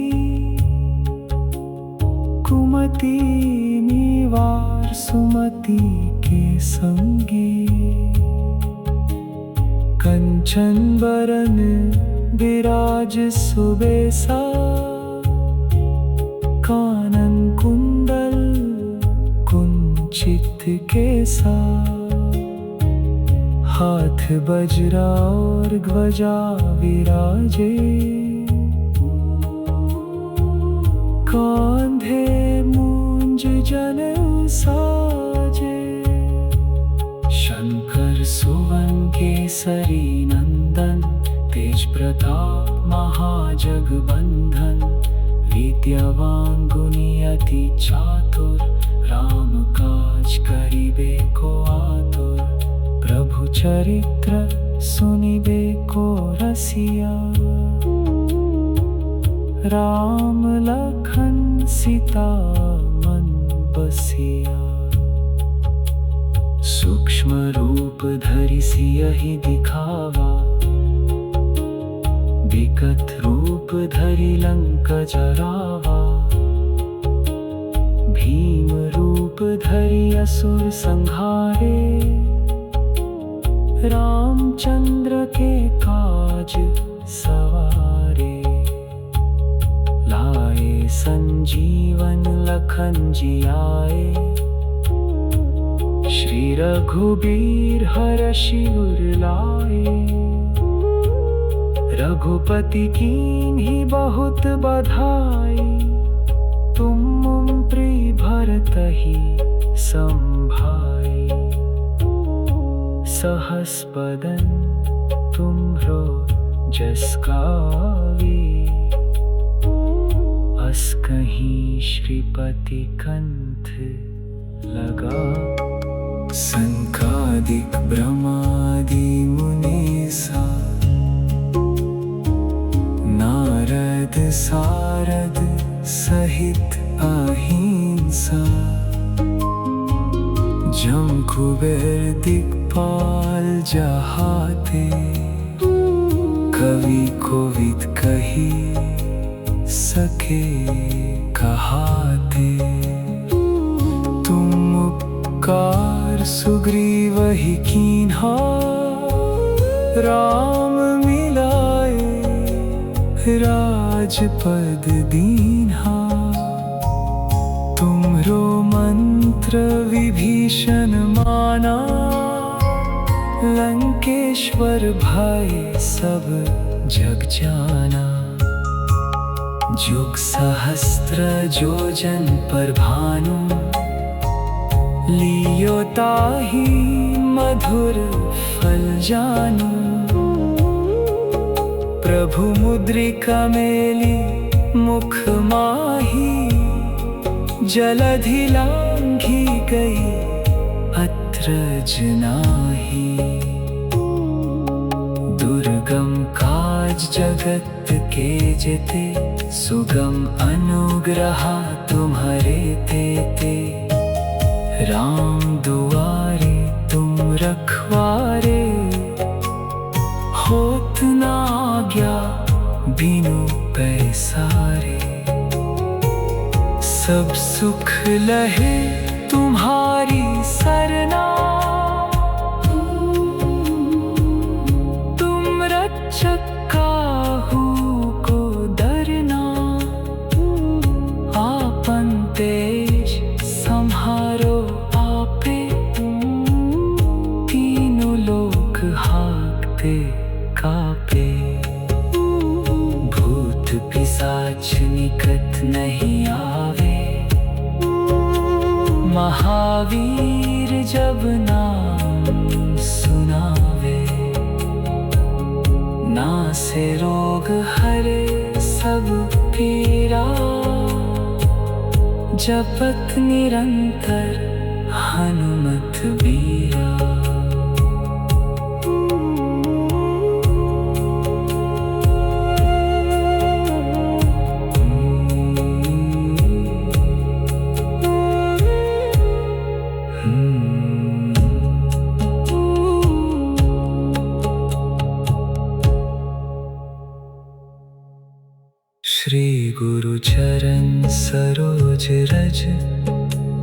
कुमति निवार सुमति के संगी। कंचन बरन विराज सुबेसा, कानन कुंडल कुंचित केसा। हाथ बज्रा और ध्वजा विराजे, कांधे मूंज जनेऊ साजे। शंकर सुवन केसरी नंदन, तेज प्रताप महाजगबंधन। विद्यावान गुणी अति चातुर, राम काज करिबे को आतुर। प्रभु चरित्र सुनिबे को रसिया। राम लखन सीता मन बसिया। सूक्ष्म रूप धरि सियहि दिखावा। विकट रूप धरि लंक जरावा। भीम रूप धरि असुर संहारे। रामचंद्र के काज सवारे। लाए संजीवन लखन जियाए। श्री रघुबीर हरषि उर लाए। रघुपति कीन्ही बहुत बधाई। तुम प्रिय भरतहि संभाई। सहस बदन तुम्हरो जस गावे। अस कहीं श्रीपति कंठ लगा। संकादिक ब्रह्मादि मुनीसा। नारद सारद सहित अहिंसा। जम कुबेर दिक्पाल जहाते। कवि कोविद कही सके कहाते। तुम उपकार सुग्रीवहि कीन्हा। राम मिलाए राजपद दीन्हा। तुमरो मंत्र विभीषण माना। लंकेश्वर भय सब जग जाना। जुग सहस्त्र जोजन पर भानु। लियो ताहि मधुर फल जानू। प्रभु मुद्रिका मेली मुख माही। जलधि लांघी गई अत्रज नाही। दुर्गम काज जगत के जेते। सुगम अनुग्रह तुम्हारे तेते। राम दुआरे तुम रखवारे। होत न आज्ञा बिनु पैसारे। सब सुख लहे तुम्हारी सरना। तुम रक्षक काहू को डरना। आपन तेज संहारो आपे। तीनों लोक हाँकते कापे। भूत पिशाच निकट नहीं आवे। महावीर जब नाम सुनावे। नासे रोग हरे सब पीरा। जपत निरंतर हनुमत बीरा। श्री गुरु चरण सरोज रज।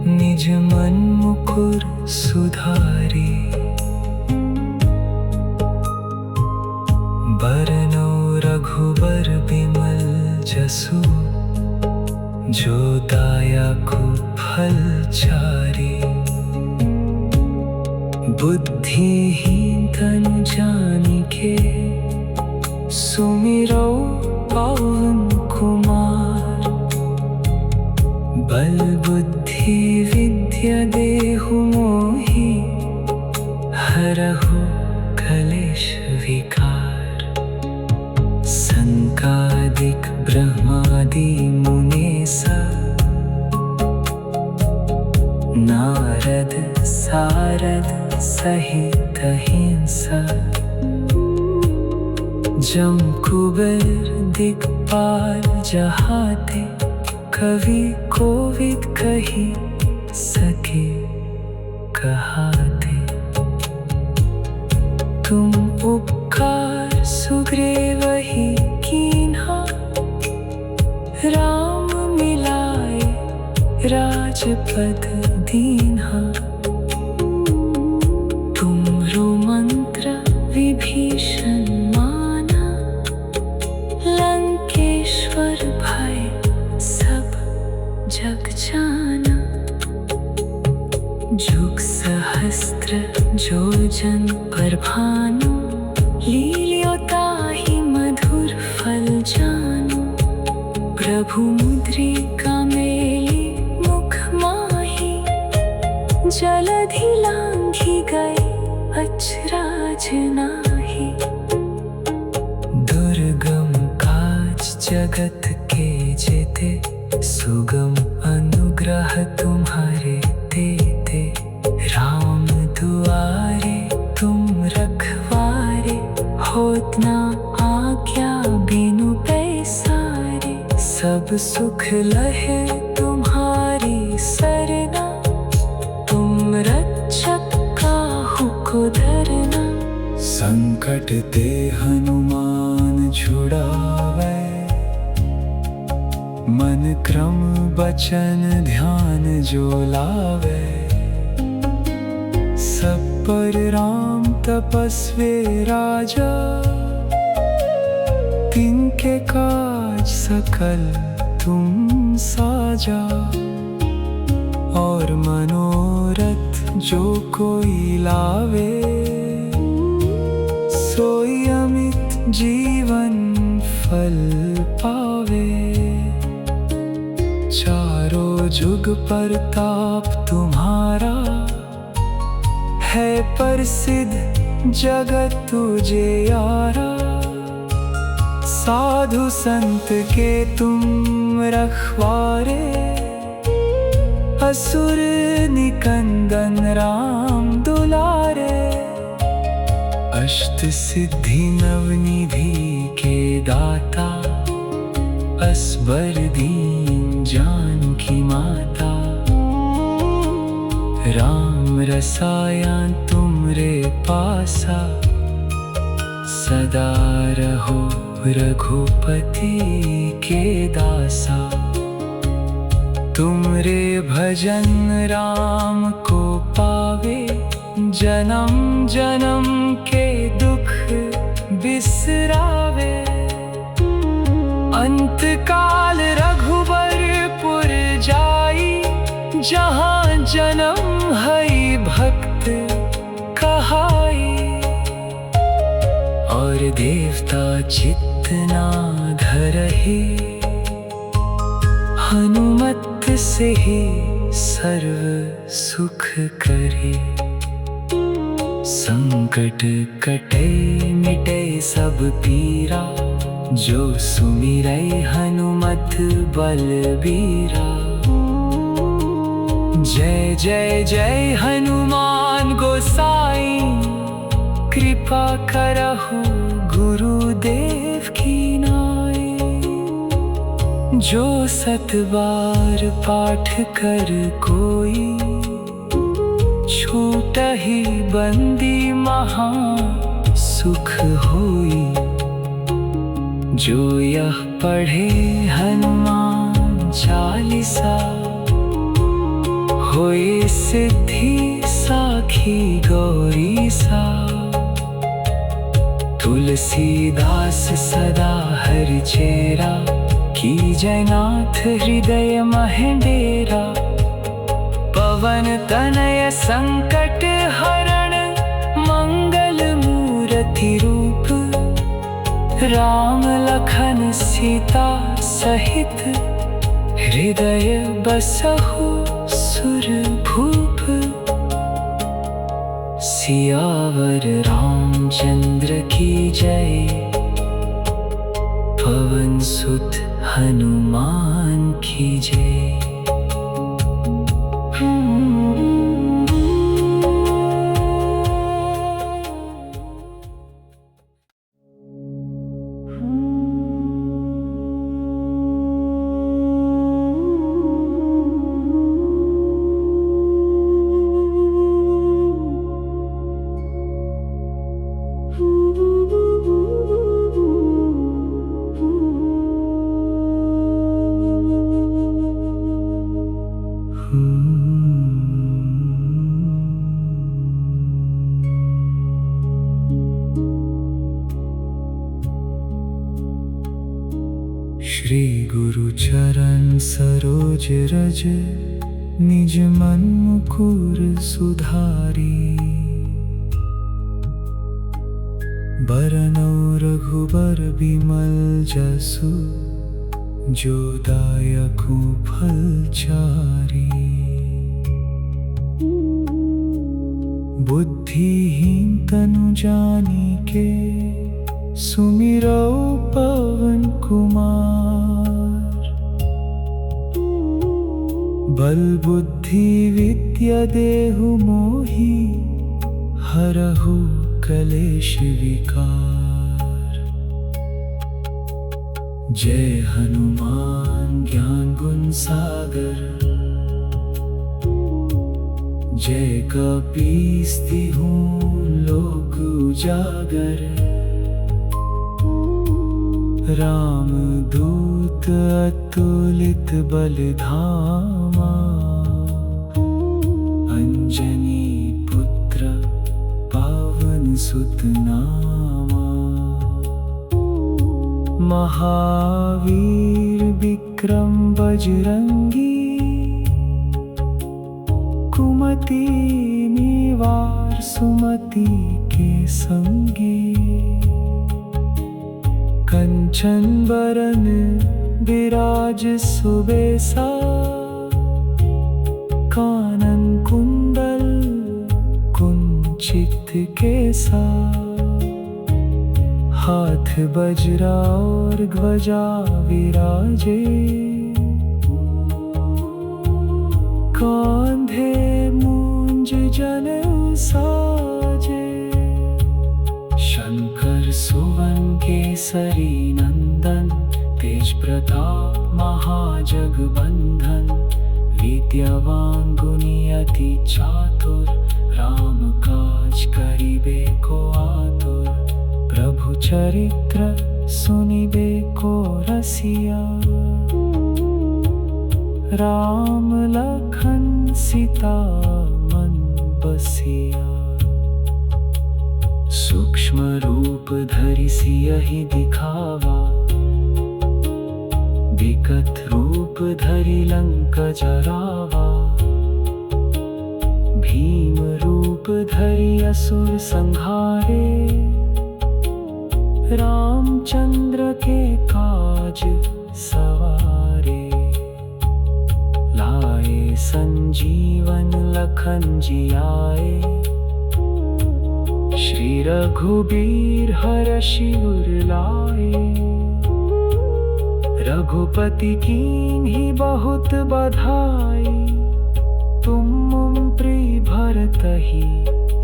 निज मन मुकुर सुधारी। बरनौ रघुबर बिमल जसु। जो दायकु फल चारी। बुद्धिहीन तनु जानिके। सुमिरौ पवन कुमार। बल बुद्धि विद्या देहु मोहि। हरहु कलेश विकार। संकादिक ब्रह्मादि मुनीसा। नारद सारद सहित अहिंसा। जम कुबेर दिक्पाल जहाते, कवि कोविद कही सके कहाते। तुम उपकार सुग्रीव ही कीन्हा, राम मिलाए राजपद दीन्हा। तुमरो मंत्र विभीषण माना, लंकेश्वर भय सब जग जाना। जुग सहस्त्र जोजन पर भानु, लील्योता ही मधुर फल जानु। प्रभु मुद्रिका मेली मुख माही, जलधि लांघि गए अचराज नाही। दुर्गम काज जगत के जेते, सुगम अनुग्रह तुम्हारे देते। राम दुआरे तुम रखवारे, होत ना आज्ञा बिनु पैसारे। सब सुख लहे तुम्हारी सरना, तुम रक्षक काहू को धरना। संकट ते हनुमान छुड़ावे, मन क्रम बचन ध्यान जो लावे। सब पर राम तपस्वी राजा, तिनके काज सकल तुम साजा। और मनोरथ जो कोई लावे, सोई अमित जीवन फल पावे। चारों जुग परताप तुम्हारा, है प्रसिद्ध जगत तुझे यारा। साधु संत के तुम रखवारे, असुर निकंदन राम दुलारे। अष्ट सिद्धि नवनिधि के दाता, असबर दीन जानकी माता। राम रसायन तुमरे पासा, सदा रहो रघुपति के दासा। तुमरे भजन राम को पावे, जन्म जन्म के दुख बिसरावे। अंत काल रघुबरपुर जाई, जहाँ जन्म है भक्त कहाई। और देवता चित्त ना धरहि, हनुमत से ही सर्व सुख करे। संकट कटे मिटे सब पीरा, जो सुमिरै हनुमत बलबीरा। जय जय जय हनुमान गोसाई, कृपा करहु गुरुदेव की नाई। जो सत बार पाठ कर कोई, छूटहि बंदी महा सुख होई। जो यह पढ़े हनुमान चालीसा, होई सिद्धि साखी गौरी सा। तुलसीदास सदा हरि चेरा, कीजय नाथ हृदय महेंडेरा। पवन तनय संकट हरण, मंगल मूर्ति रूप। राम लखन सीता सहित, हृदय बसहु सुरभूप। सियावर रामचंद्र की जय, पवन सुत हनुमान की जय। शरण सरोज रज निज मन मुकुर सुधारी। बरनौ रघुबर बिमल जसु जो दायकु फल चारी। बुद्धिहीन तनु जानिके सुमिरौ पवन कुमार। बल बुद्धि विद्या देहु मोहि हरहु कलेश विकार। जय हनुमान ज्ञान गुण सागर जय कपीस तिहु लोक उजागर। राम दूत अतुलित बल धामा अंजनी पुत्र पावन सुत नामा। महावीर विक्रम बजरंगी कुमति निवार सुमति के संगी। कंचन बरन विराज सुबेसा कानन कुंडल कुंचित केसा। हाथ बज्रा और ध्वजा विराजे कांधे मूंज जनेऊ साजे। शंकर सुवन केसरी नंदन तेज प्रताप महाजगबंधन। विद्यावान गुणी अति चातुर राम काज करिबे को आतुर। प्रभु चरित्र सुनिबे को रसिया राम लखन सीता मन बसिया। सूक्ष्म रूप धरि सियहि दिखावा विकट रूप धरि लंक जरावा। भीम रूप धरि असुर संहारे रामचंद्र के काज सवारे। लाए संजीवन लखन जियाए श्री रघुबीर हरषि उर लाए। रघुपति कीन्ही बहुत बधाई तुम मम प्रिय भरतहि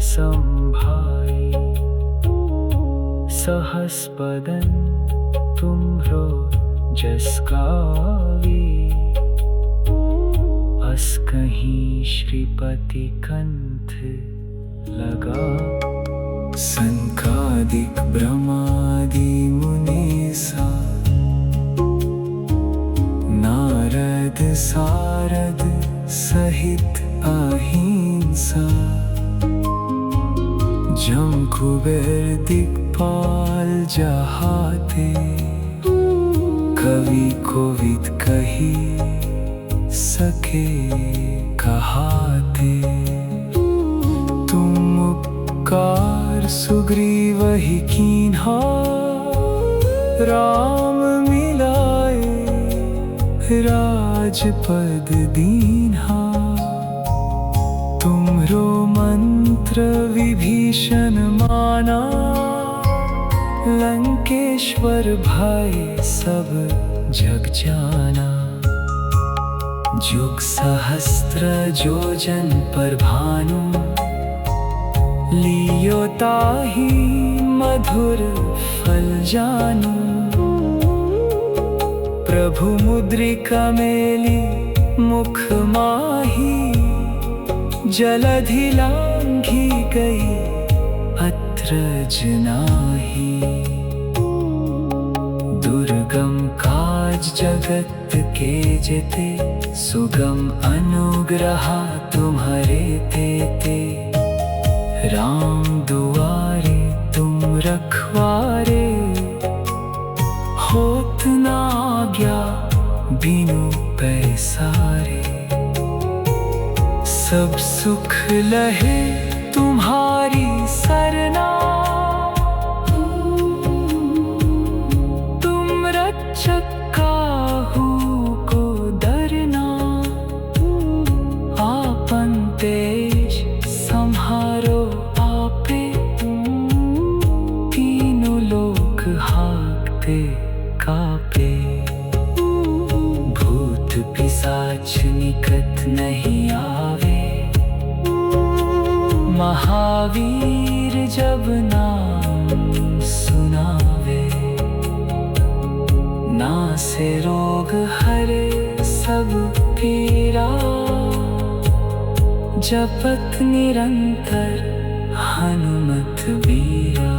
संभाई। सहस बदन तुम्हरो जस गावे अस कहीं श्रीपति कंठ लगा। संकादिक ब्रह्मादि मुनीसा नारद सारद सहित अहिंसा। जम कुबेर दिक्पाल जहाते कवि कोविद कही सके कहाते। तुम उपकार सुग्रीवहि कीन्हा राम मिलाए राजपद दीन्हा। तुम्हरो मंत्र विभीषण माना लंकेश्वर भय सब जग जाना। जुग सहस्त्र जोजन पर भानु लियो ताहि मधुर फल जानू। प्रभु मुद्रिका मेली मुख माही जलधि लांघी गई अत्रज नाही। दुर्गम काज जगत के जेते सुगम अनुग्रह तुम्हारे तेते। राम दुआरे तुम रखवारे होत न आज्ञा बिनु पैसारे। सब सुख लहे तुम्हारी सरना, तुम रक्षक काहू को डरना। आपन देश संहारो आपे, तीनों लोग हाँकते कापे। भूत पिशाच निकट नहीं आवे, महावीर जब नाम सुनावे। नासे रोग हरे सब पीरा, जपत निरंतर हनुमत बीरा।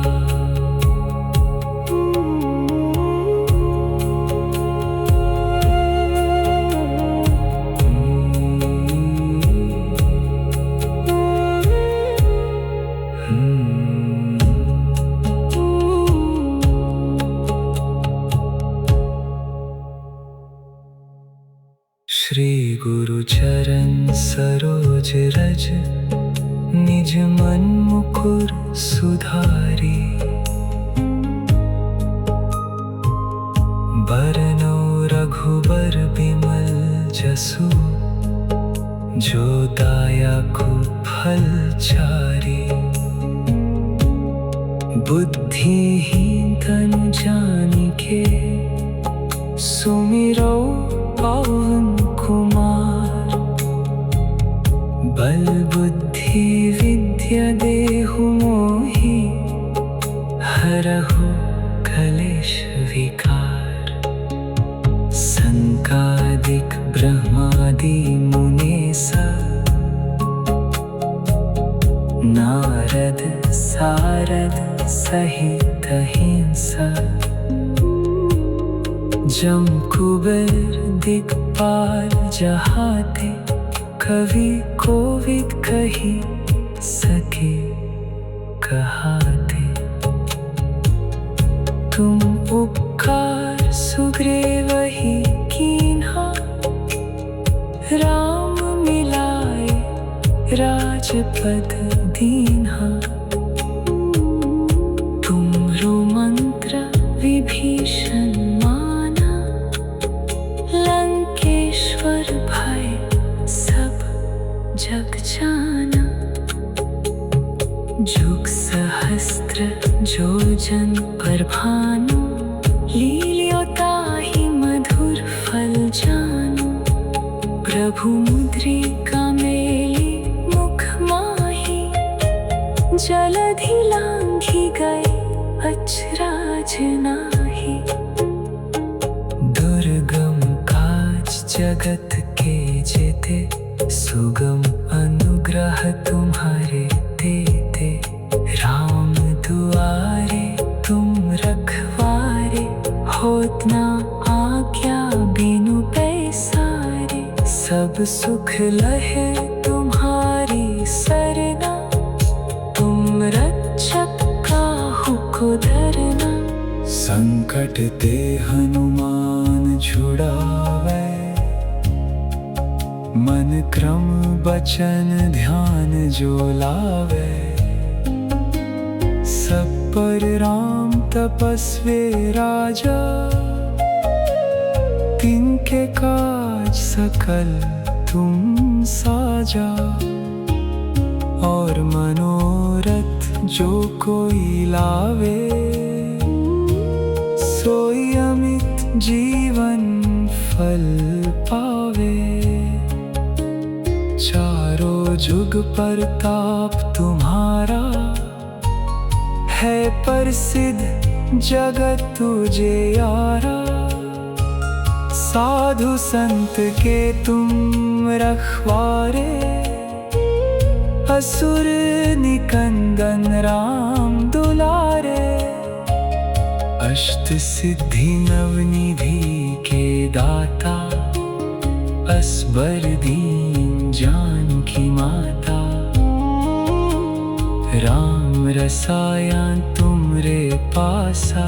श्री गुरु चरण सरोज रज, निज मन मुकुर सुधारी। बरनौ रघुबर बिमल जसु, जो दायकु फल चारी। बुद्धिहीन तनु जानिके, सुमिरौ पवन कुमार। बल बुद्धि विद्या देहु मोहि, हरहु कलेश विकार। संकादिक ब्रह्मादि मुनीसा, नारद सारद सहित अहिंसा। जम कुबेर दिक्पाल जहाते, कवि कोविद कही सके कहाते। तुम उपकार सुग्रीवहि कीन्हा, राम मिलाए राजपद दीन्हा। तुमरो मंत्र विभीषण माना, लंकेश्वर भय सब जग जाना। जुग सहस्त्र जोजन पर भानु, लील्यो ताहि मधुर फल जानु। प्रभु मुद्रिका मेली मुख माही, जलधि लांघि गए अचराज नाही। दुर्गम काज जगत के जेते, सुगम अनुग्रह तुम्हारे तेते। राम दुआरे तुम रखवारे, होत ना आज्ञा बिनु पैसारे। सब सुख लहे तुम्हारी सरना, तुम रक्षक काहू को डरना। संकट ते हनुमान छुड़ावे, मन क्रम बचन ध्यान जो लावे। सब पर राम तपस्वी राजा, तिनके काज सकल तुम साजा। और मनोरथ जो कोई लावे, सोई अमित जीवन फल पावे। चारों जुग परताप तुम्हारा, है प्रसिद्ध जगत तुझे यारा। साधु संत के तुम रखवारे, असुर निकंदन राम दुलारे। अष्ट सिद्धि नवनिधि के दाता, असबर दीन जानकी माता। राम रसायन तुमरे पासा,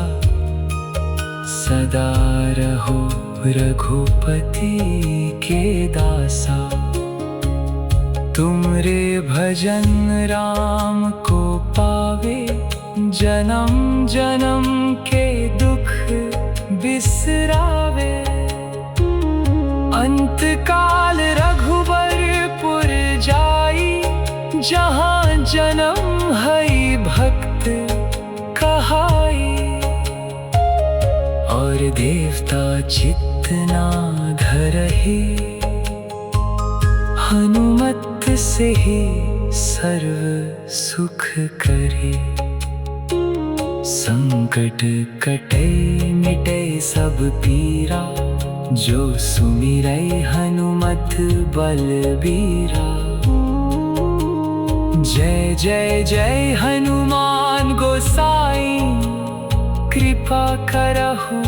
सदा रहो रघुपति के दासा। तुमरे भजन राम को पावे, जन्म जन्म के दुख बिसरावे। अंत काल रघुबरपुर जाई, जहाँ जन्म है भक्त कहाई। और देवता चित्त ना धरहि, हनुमत से ही सर्व सुख करे। संकट कटे मिटे सब पीरा, जो सुमिरै हनुमत बलबीरा। जय जय जय हनुमान गोसाई, कृपा करहु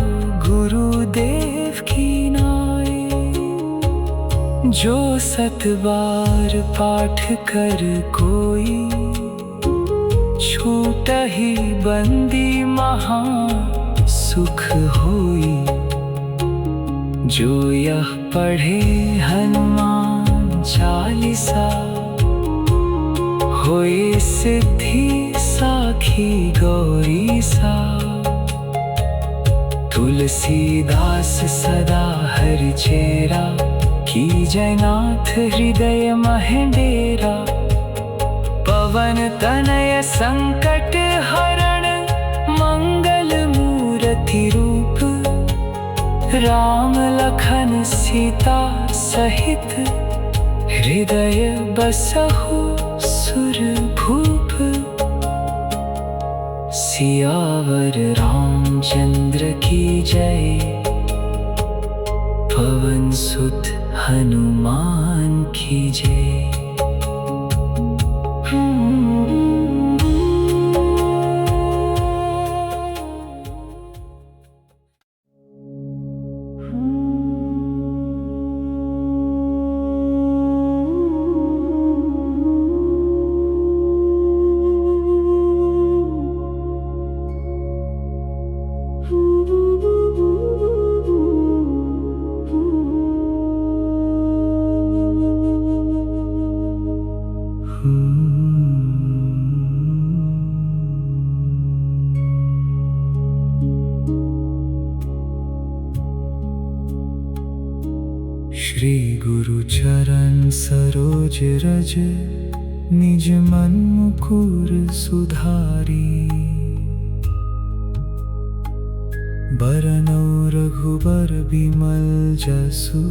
गुरुदेव की नाई। जो 7 बार पाठ कर कोई, छूटहि बंदी महा सुख होई। जो यह पढ़े हनुमान चालीसा, होई सिद्धि साखी गौरीसा। तुलसीदास सदा हरि चेरा, कीजय नाथ हृदय मह डेरा। पवन तनय संकट हरण, मंगल मूर्ति रूप। राम लखन सीता सहित, हृदय बसहु सुरभूप। सियावर रामचंद्र की जय, पवन सुत हनुमान की जय। श्री गुरु चरण सरोज रज, निज मन मुकुर सुधारी। बरनौ रघुबर बिमल जसु,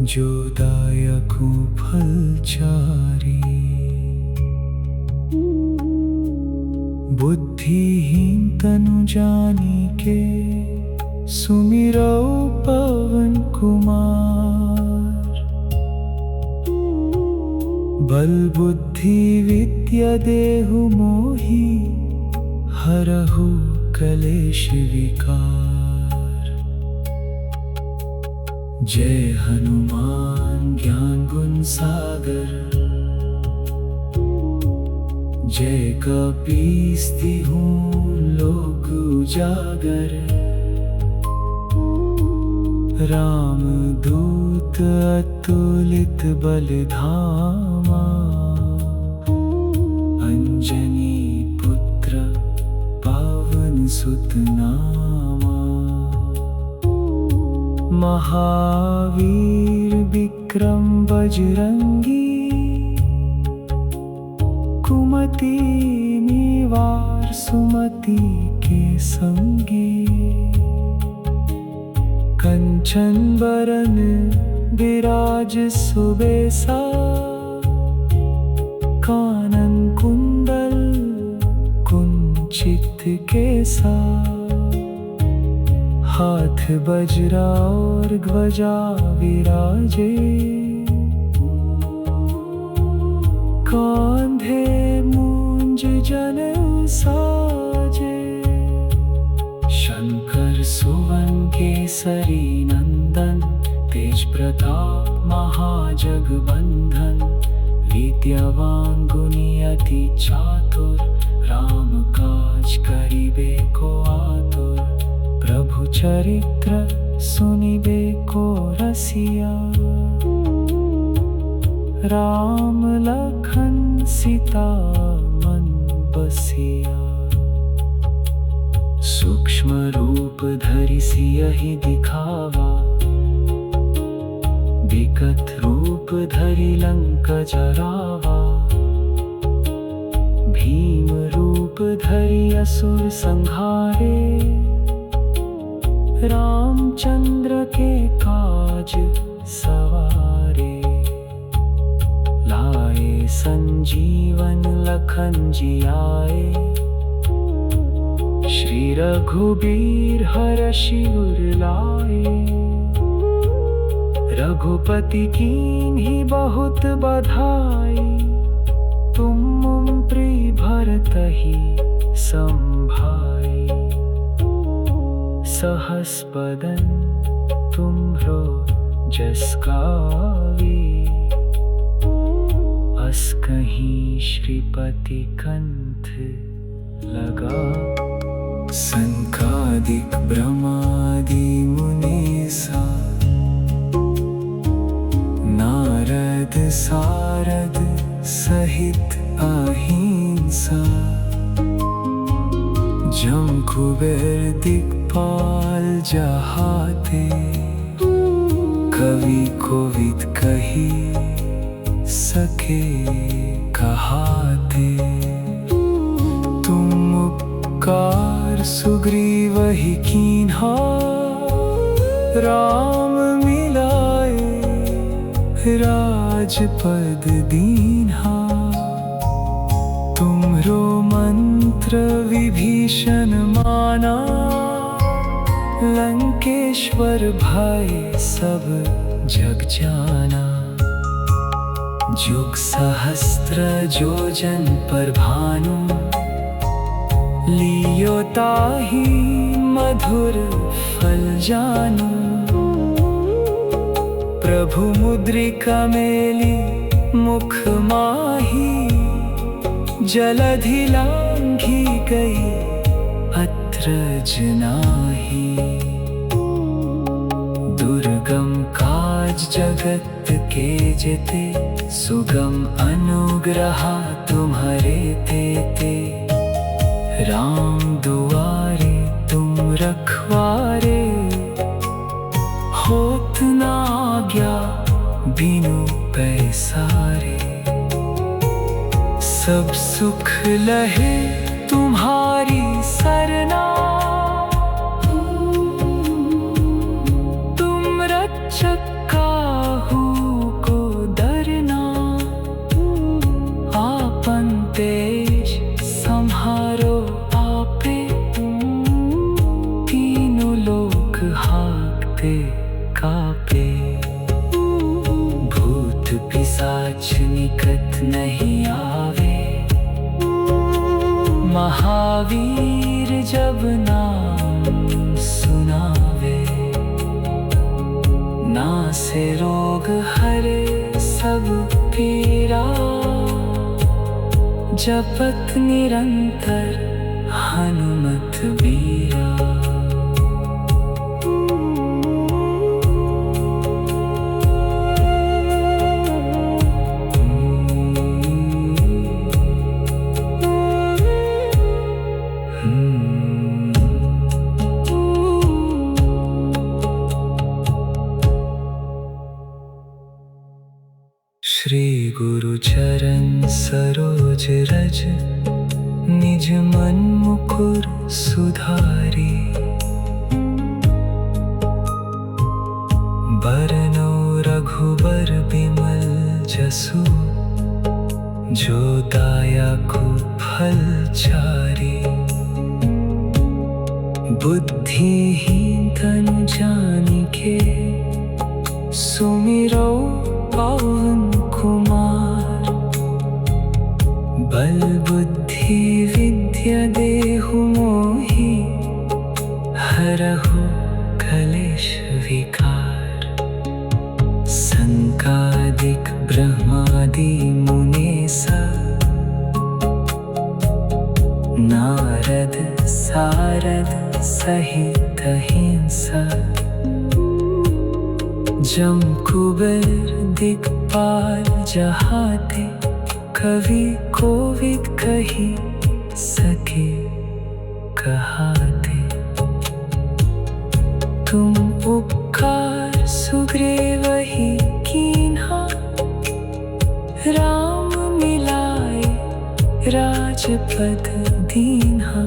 जो दायकु फल चारी। बुद्धिहीन तनु जानिके, सुमिरौ पवन कुमार। बल बुद्धि विद्या देहु मोहि, हरहु कलेश विकार। जय हनुमान ज्ञान गुण सागर, जय कपीस तिहु लोक उजागर। राम दूत अतुलित बल धामा, अंजनी पुत्र पावन सुत नामा। महावीर विक्रम बजरंगी, कुमति निवार सुमति के संगी। कंचन बरन विराज सुबेसा, कानन कुंडल कुंचित केसा। हाथ बज्रा और ध्वजा विराजे, कांधे मूंज जनेऊ साजे। शंकर सुवन केसरी नंदन, तेज प्रताप महाजगबंधन। विद्यावान गुणी अति चातुर, राम काज करिबे को आतुर। प्रभु चरित्र सुनिबे को रसिया। राम लखन सीता मन बसिया। सूक्ष्म रूप धरि सियहि दिखावा। विकट रूप धरि लंक जरावा। भीम रूप धरि असुर संहारे। रामचंद्र के काज सवारे। लाए संजीवन लखन जियाए। श्री रघुबीर हरषि उर लाए। रघुपति कीन्ही बहुत बधाई। तुम प्रिय भरतहि संभाई। सहस बदन तुम्हरो जस गावे। अस कहीं श्रीपति कंठ लगा। संकादिक ब्रह्मादि मुनीसा। नारद सारद सहित अहिंसा। जम कुबेर दिक्पाल जहाते। कवि कोविद कही सके कहाते। तुम उपकार सुग्रीवहि कीन्हा। राम मिलाए राजपद दीन्हा। तुमरो मंत्र विभीषण माना। लंकेश्वर भय सब जग जाना। जुग सहस्त्र जोजन पर भानु। लियो ताहि मधुर फल जानू। प्रभु मुद्रिका मेली मुख माही। जलधि लांघी गई अत्रज नाही। दुर्गम काज जगत के जेते। सुगम अनुग्रह तुम्हारे तेते। राम दुआरे तुम रखवारे। होत न आज्ञा बिनु पैसारे। सब सुख लहे तुम्हारी सरना। तुम रक्षक काहू को डरना। आपन तेज संहारो आपे। तीनों लोक हाँकते कापे। भूत पिशाच निकट नहीं आवे। महावीर जब नाम सुनावे। नासे रोग हरे सब पीरा। जपत निरंतर हनुमत बीरा। श्री गुरु चरण सरोज रज। निज मन मुकुर सुधारी। बरनौ रघुबर बिमल जसु। जो दायकु फल चारी। बुद्धिहीन तनु जानिके। सुमिरौ पवन कुमार। बल बुद्धि विद्या देहु मोहि। हरहु कलेश विकार। संकादिक ब्रह्मादि मुनीसा। नारद सारद सहित अहिंसा। जम कुबेर दिक्पाल जहाते, कवि कोविद कही सके कहाते। तुम उपकार सुग्रीव ही कीन्हा, राम मिलाए राजपद दीन्हा।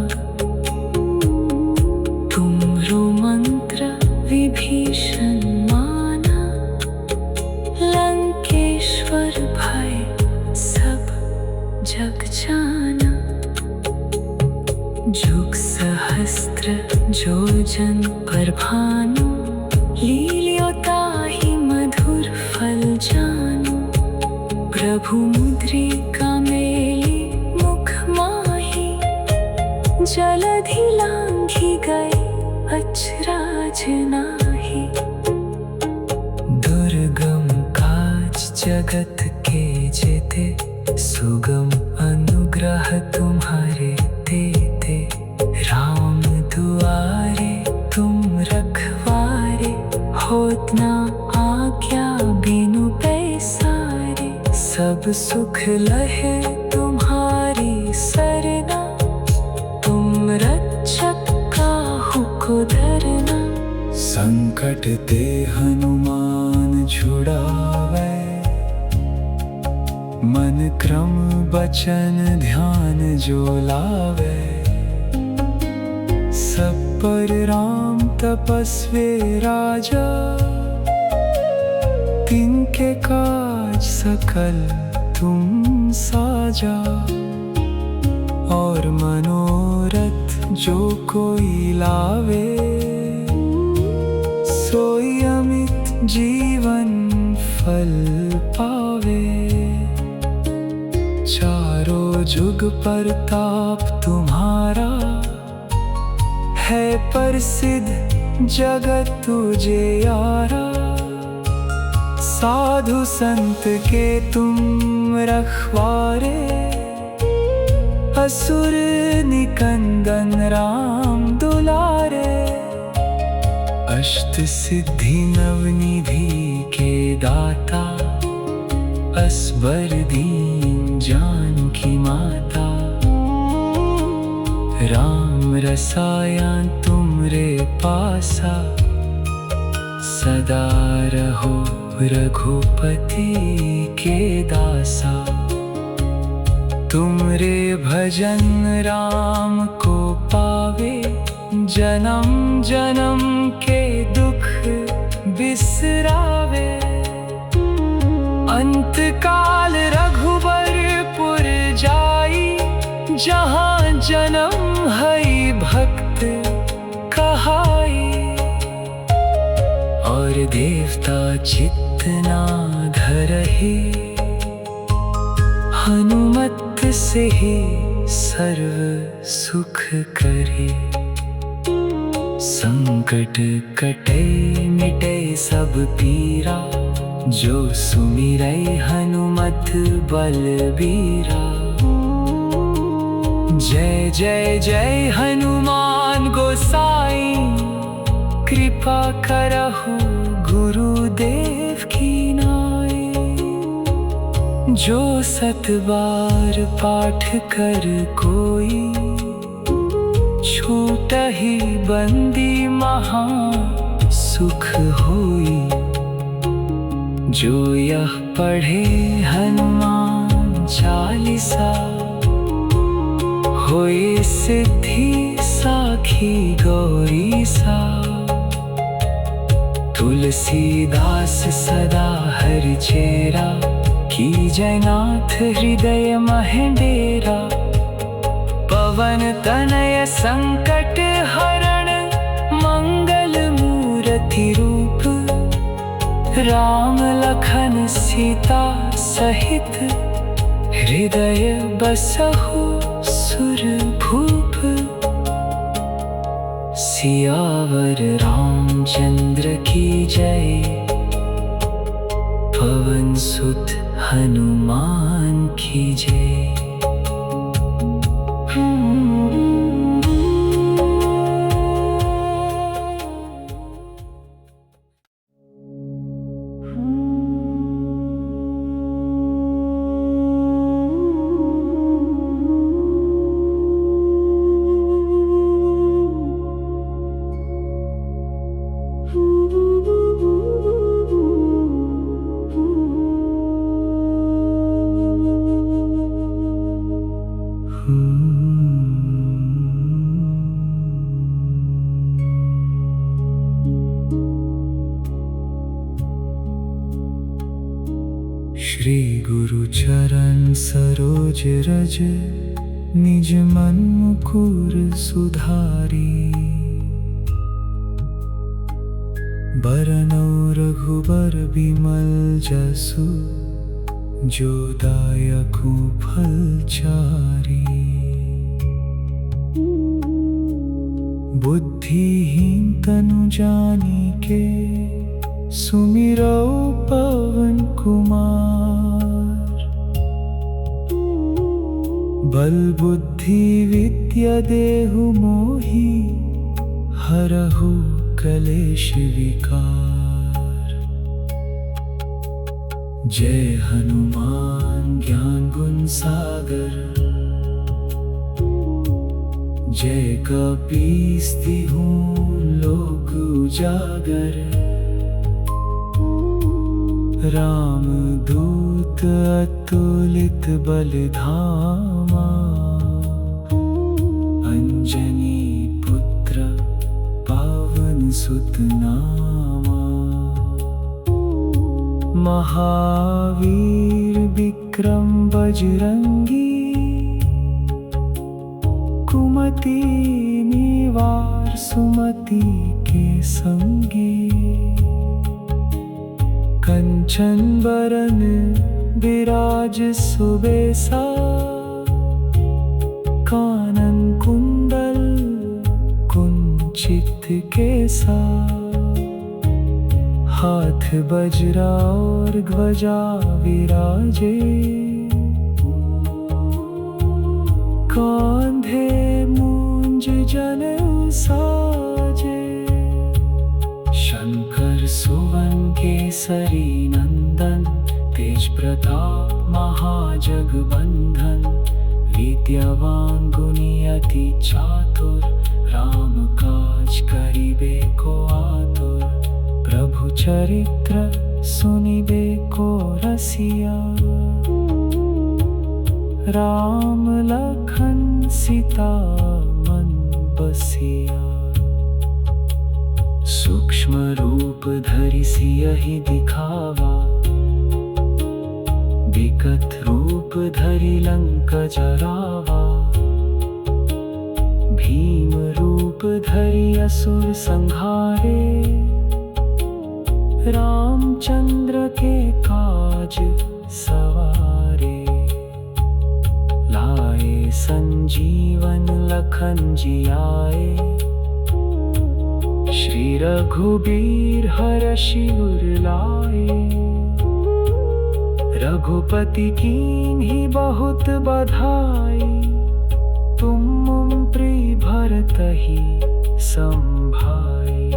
तुमरो मंत्र विभीषण माना, लंकेश्वर भय सब जग जाना। जुग सहस्त्र जोजन पर भानु, लील्योताहि मधुर फल जानु। प्रभु मुद्रिका मेली मुख माही, जलधि लांघि गए अचराज नाही। दुर्गम काज जगत के जेते, सुगम अनुग्रह तुम्हारे देते। राम दुआरे तुम रखवारे, होत ना आज्ञा बिनु पैसारे। सब सुख लहे तुम्हारी सरना, तुम रक्षक काहू को डरना। संकट ते हनुमान छुड़ावे, मन क्रम बचन ध्यान जो लावे। सब पर राम तपस्वी राजा, तिनके काज सकल तुम साजा। और मनोरथ जो कोई लावे, सोई अमित जीवन फल पावे। चारों जुग परताप तुम्हारा, है प्रसिद्ध जगत तुझे यारा। साधु संत के तुम रखवारे, असुर निकंदन राम दुलारे। अष्ट सिद्धि नवनिधि के दाता, असबर दीन जानकी माता। राम रसायन तुमरे पासा, सदा रहो रघुपति के दासा। तुमरे भजन राम को पावे, जन्म जन्म के दुख बिसरावे। अंत काल रघुबरपुर जाई, जहाँ जन्म हई भक्त कहाई। और देवता चित्त ना धरहि, हनुमत से ही सर्व सुख करे। संकट कटे मिटे सब पीरा, जो सुमिरै हनुमत बलबीरा। जय जय जय हनुमान गोसाई, कृपा करहु गुरुदेव की नाई। जो सत बार पाठ कर कोई, छूटहि बंदी महा सुख होई। जो यह पढ़े हनुमान चालीसा, होई सिद्धि साखी गौरी सा। तुलसीदास सदा हरि चेरा, कीजय नाथ हृदय महेंडेरा। पवन तनय संकट हरण, मंगल मूर्ति रूप। राम लखन सीता सहित, हृदय बसहु सुरभूप। सियावर रामचंद्र की जय, पवन सुत हनुमान की जय। श्री गुरु चरण सरोज रज, निज मन मुकुर सुधारी। बरनौ रघुबर बिमल जसु, जो दायकु फल चारी। बुद्धिहीन तनु जानिके, सुमिरौ पवन कुमार। बल बुद्धि विद्या देहु मोहि, हरहु कलेश विकार। जय हनुमान ज्ञान गुण सागर, जय कपीस तिहु लोक उजागर। राम दूत अतुलित बल धामा, अंजनी पुत्र पावन सुत नामा। महावीर विक्रम बजरंगी, कुमति निवार सुमति के संगी। कंचन बरन विराज सुबेसा, कानन कुंडल कुंचित केसा। हाथ वज्रा और ध्वजा विराजे, कांधे मूंज जनेऊ साजे। शंकर सुवन केसरी नंदन, तेज प्रताप महाजगबंधन। विद्यावान गुणी अति चातुर, राम काज करिबे को आतुर। प्रभु चरित्र सुनिबे को रसिया, राम लखन सीता मन बसिया। सूक्ष्म रूप धरि सियहि दिखावा, विकट रूप धरि लंक जरावा। भीम रूप धरि असुर संहारे, रामचंद्र के काज सवारे। लाए संजीवन लखन जियाए, श्री रघुबीर हरषि उर लाए। रघुपति कीन्ही बहुत बधाई, तुम मम प्रिय भरतहि संभाई।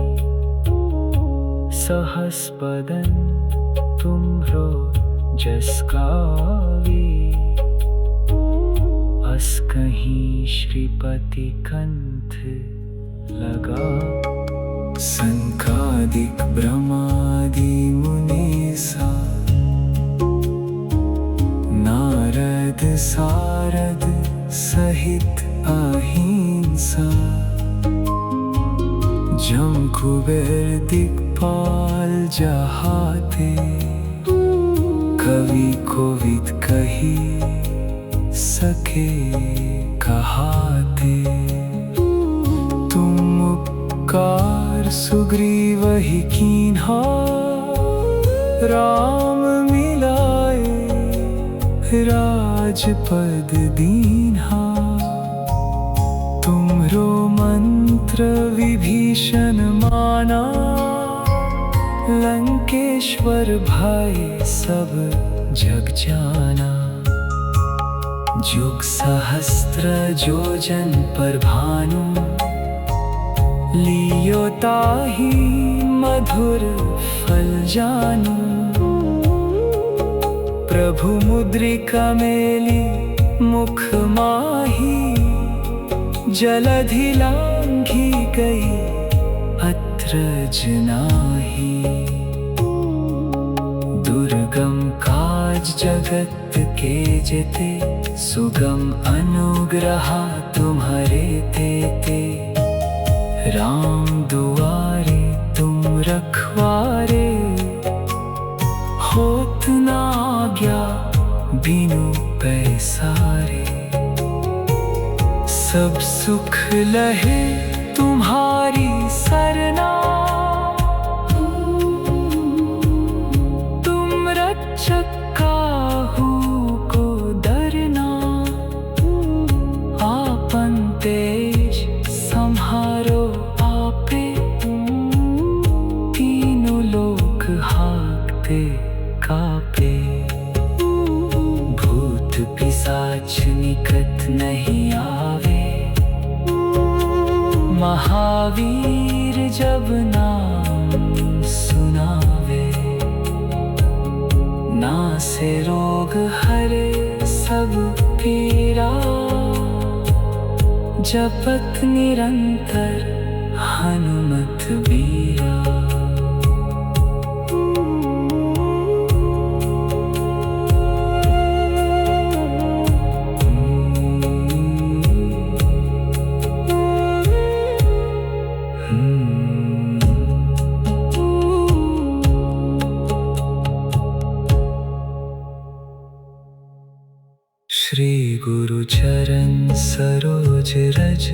सहस बदन तुम्हरो जस गावे, अस कहीं श्रीपति कंठ लगा। संकादिक ब्रह्मादि मुनीसा, नारद सारद सहित अहिंसा। जम कुबेर दिक्पाल जहाते, कवि कोविद कही सके कहाते। तुम उपकार सुग्रीवहि कीन्हा, राम मिलाए राजपद दीन्हा। तुमरो मंत्र विभीषण माना, लंकेश्वर भय सब जग जाना। जुग सहस्त्र जोजन पर भानु, लियो ताहि मधुर फल जानू। प्रभु मुद्रिका मेली मुख माही, जलधि लांघी गई अत्रज नाही। दुर्गम काज जगत के जेते, सुगम अनुग्रह तुम्हारे तेते। राम दुआरे तुम रखवारे, होत ना आज्ञा बिनु पैसारे। सब सुख लहे तुम्हारी सरना, तुम रक्षक काहू को डरना। आपन देश संहारो आपे, तीनों लोक हाँकते कापे। भूत पिशाच निकट नहीं आवे, महावीर जब नाम सुनावे। नासे रोग हरे सब पीरा, जपत निरंतर हनुमत बीरा। श्री गुरु चरण सरोज रज,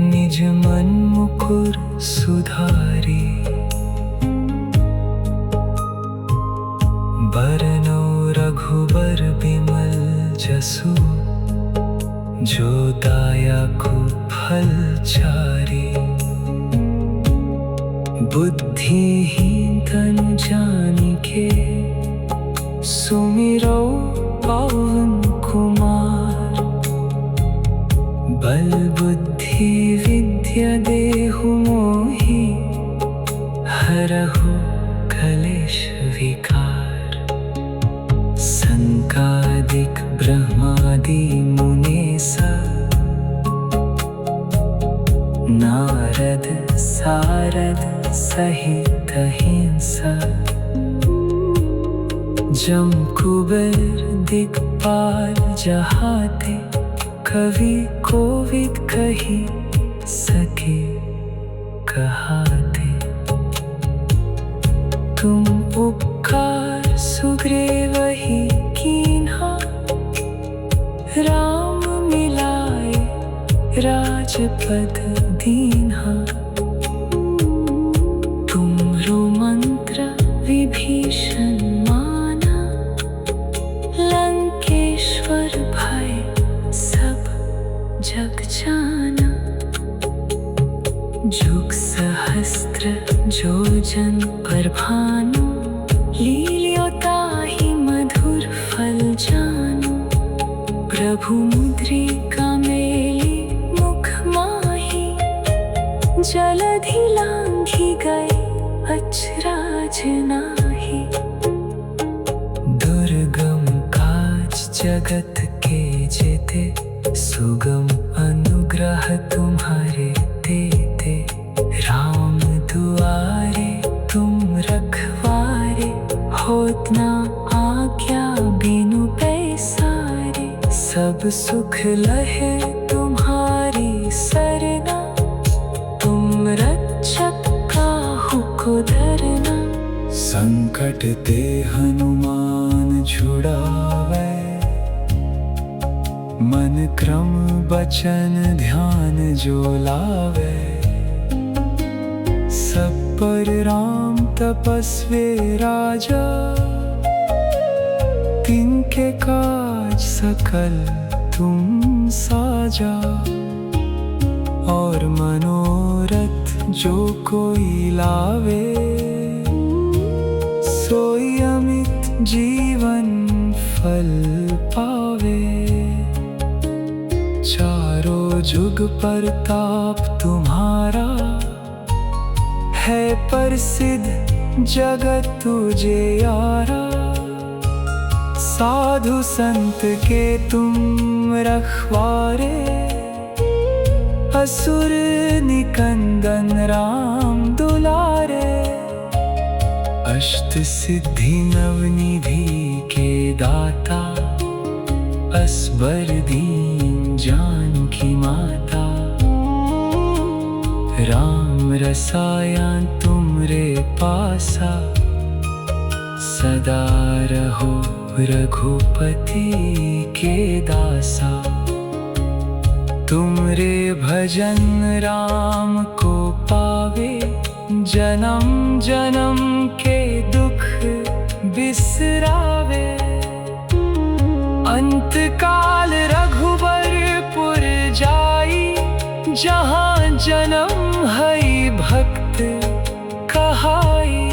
निज मन मुकुर सुधारी। बरनौ रघुबर बिमल जसु, जो दायकु फल चारी। बुद्धिहीन तनु जानिके, सुमिरौ पवन कुमार। बल बुद्धि विद्या देहु मोहि, हरहु कलेश विकार। संकादिक ब्रह्मादि मुनीसा, नारद सारद सहित अहिंसा। जम कुबेर दिक्पाल जहाते, कवि कोविद कही सके कहाते। तुम उपकार सुग्रीवहि कीन्हा, राम मिलाए राजपद दीन्हा। तुमरो मंत्र विभीषण माना, लंकेश्वर भय सब जग जाना। जुग सहस्त्र जोजन पर भानु, लील्यो ताहि मधुर फल जानु। प्रभु मुद्रिका मेली मुख माही, जलधि लांघि गए अचराज नाही। दुर्गम काज जगत के जेते, सुगम अनुग्रह तुम्हारे देते। राम दुआरे तुम रखवारे, होत ना आज्ञा बिनु पैसारे। सब सुख लहे तुम्हारी सरना, तुम रक्षक काहू को डरना। संकट ते हनुमान छुड़ावे, मन क्रम बचन ध्यान जो लावे। सब पर राम तपस्वी राजा, तिनके काज सकल तुम साजा। और मनोरथ जो कोई लावे, सोई अमित जीवन फल पावे। चारों जुग परताप तुम्हारा, है प्रसिद्ध जगत तुझे यारा। साधु संत के तुम रखवारे, असुर निकंदन राम दुलारे। अष्ट सिद्धि नवनिधि के दाता, असबर दीन जानकी माता। राम रसायन तुमरे पासा, सदा रहो रघुपति के दासा। तुमरे भजन राम को पावे, जन्म जन्म के दुख बिसरावे। अंत काल रघुबरपुर जाई, जहाँ जन्म है भक्त कहाई।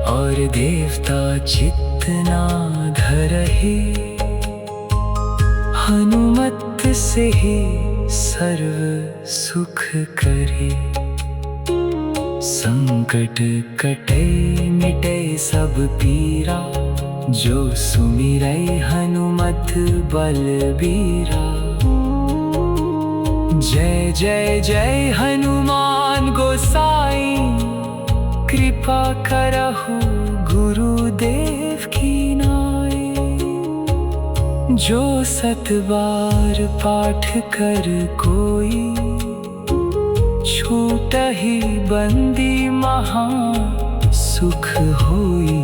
और देवता चित्त ना धरहि, हनुमत से ही सर्व सुख करे। संकट कटे मिटे सब पीरा, जो सुमिरै हनुमत बलबीरा। जय जय जय हनुमान गोसाई, कृपा करहु गुरुदेव की नाई। जो 7 बार पाठ कर कोई, छूटहि बंदी महा सुख होई।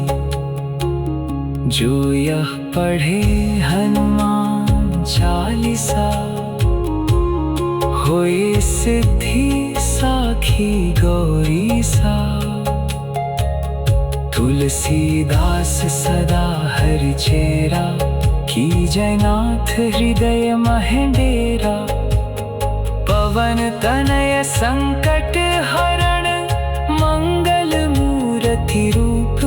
जो यह पढ़े हनुमान चालीसा, होई सिद्धि साखी गौरीसा। तुलसीदास सदा हरि चेरा, कीजय नाथ हृदय महेंडेरा। पवन तनय संकट हरण, मंगल मूर्ति रूप।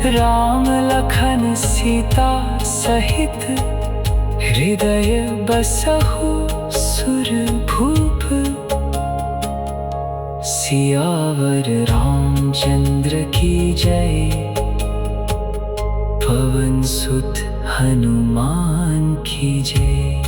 राम लखन सीता सहित, हृदय बसहु सुरभूप। सियावर रामचंद्र की जय, पवन सुत हनुमान की जय।